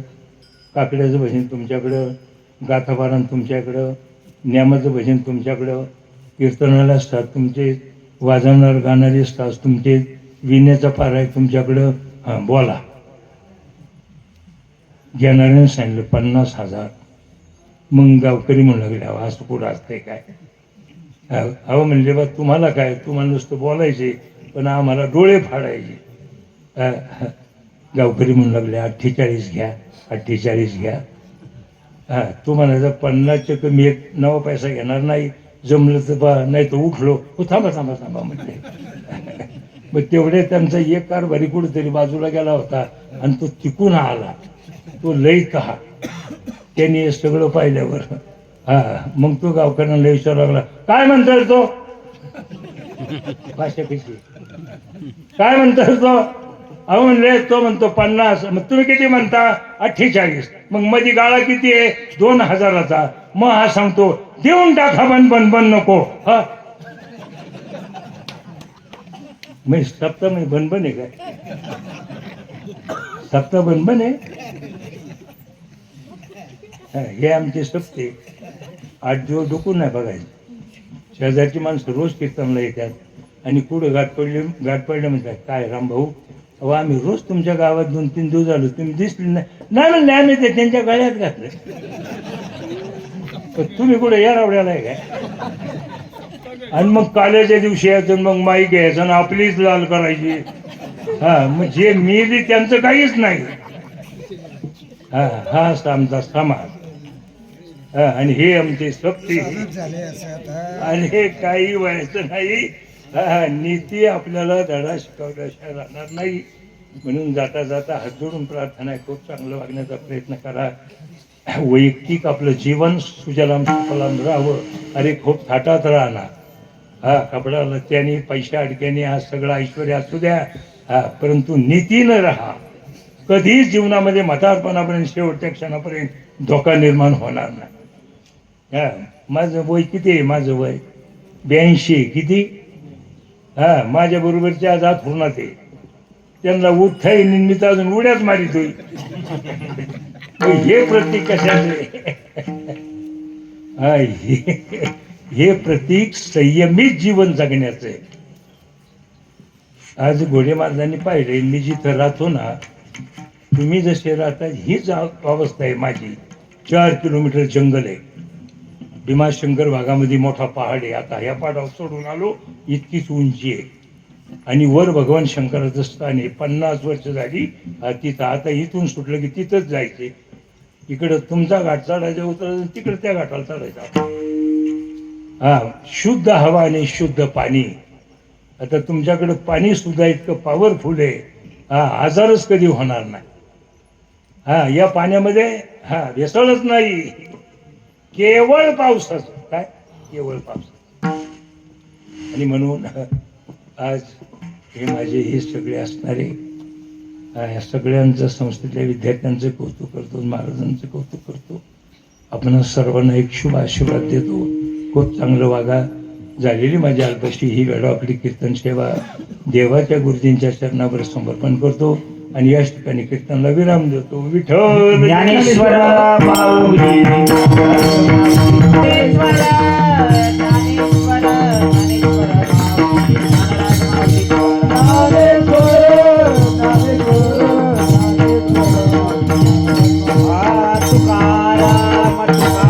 काकड्याचं भजन तुमच्याकडं, गाथापारायण तुमच्याकडं, ज्ञामाचं भजन तुमच्याकडं, कीर्तनाला असतात तुमचे, वाजवणार गाणारे असतात तुमचे, विण्याचा पारा आहे तुमच्याकडं, बोला. घेणाऱ्याने सांगितलं 50,000. मग गावकरी म्हणू लागले असं कुठं असतंय काय. अहो म्हणले बा तुम्हाला काय, तुम्हाला नुसतं बोलायचे पण आम्हाला डोळे फाडायचे. गावकरी म्हणू लागले 48 घ्या, 48 घ्या. तू म्हणायचं 50च्या कमी 1 नवा पैसा घेणार नाही, जमलं तर बा, नाही तर उठलो. थांबा थांबा थांबा म्हटले. मग तेवढे त्यांचा एक कारभारी कुठेतरी बाजूला गेला होता आणि तो तिकून आला, तो लई कहा. त्यांनी हे सगळं पाहिल्यावर मग तो गावकऱ्यांना विचारू लागला काय म्हणतोय तो, भाषा कशी काय म्हणतोय तो. अहो म्हणले तो म्हणतो 50. मग तुम्ही किती म्हणता 48. मग मध्ये गाळा किती आहे 2,000चा. मग हा सांगतो देऊन टाका, बन नको. मग सप्ताह म्हणजे बनबन आहे काय, सप्ताह बनबन आहे. हे आमचे सप्ते 8 दिवस डुकून नाही बघायचे. शेजारची माणसं रोज कीर्तनला येतात आणि कुठं गाठ पडले म्हणतात काय रामभाऊ, अहो आम्ही रोज तुमच्या गावात 2-3 दिवस झालो, तुम्ही दिसले नाही म्हणले. आम्ही ते त्यांच्या गळ्यात घातलं. तुम्ही कुठे या रावड्याला आहे काय. आणि मग काल्याच्या दिवशी यायचं, मग माई घ्यायचं आणि आपलीच लाल करायची. मग जे मिली त्यांचं काहीच नाही. हा असं आमचा समाज. आणि हे आमचे सप्ते, आणि हे काही व्हायचं नाही. नीती आपल्याला धडा शिकवल्याशिवाय राहणार नाही. म्हणून जाता जाता हात जोडून प्रार्थना आहे, खूप चांगलं वागण्याचा प्रयत्न करा. वैयक्तिक आपलं जीवन सुजलाम सुफलाम राहावं. अरे खूप थाटात राहणार, कपड्याला त्याने पैशा अडक्याने हा सगळं ऐश्वर्य असू द्या, परंतु नीतीनं राहा. कधीच जीवनामध्ये म्हातारपणापर्यंत शेवटच्या क्षणापर्यंत धोका निर्माण होणार नाही. माझं वय किती आहे, माझं वय 82. किती. माझ्या बरोबरचे आज हात होणार ते, त्यांना उठाई निमित्त अजून उड्याच मारित होईल. हे प्रतीक कशाचे, हे प्रतीक संयमित जीवन जगण्याचं आहे. आज घोडे महाराजांनी पाहिले, मी जिथं राहतो ना, तुम्ही जसे राहता हीच अवस्था आहे माझी. 4 किलोमीटर जंगल आहे. भीमाशंकर भागामध्ये मोठा पहाड आहे. आता ह्या पहाडावर सोडून आलो, इतकीच उंची आहे. आणि वर भगवान शंकराचं स्थान आहे. 50 वर्ष झाली तिथं. आता इथून सुटलं की तिथंच जायचे. इकडं तुमचा घाट चढायचा उतरायचा, तिकडं त्या घाटाला चढायचा. शुद्ध हवा आणि शुद्ध पाणी. आता तुमच्याकडं पाणी सुद्धा इतकं पॉवरफुल आहे, आजारच कधी होणार नाही. या पाण्यामध्ये भेसळच नाही, केवळ पावसाचं. काय केवळ पावसाचं. आणि म्हणून आज हे माझे हे सगळे असणारे या सगळ्यांचं, संस्थेतल्या विद्यार्थ्यांचं कौतुक करतो, महाराजांचं कौतुक करतो. आपण सर्वांना एक शुभ आशीर्वाद देतो. खूप चांगलं वागा. झालेली माझी अल्पशी ही वेळावाकडी कीर्तन सेवा देवाच्या गुरुजींच्या चरणावर समर्पण करतो आणि याच ठिकाणी कीर्तनला विराम देतो. विठ्ठल ज्ञानेश्वर माऊली ज्ञानेश्वर ज्ञानेश्वर तुकाराम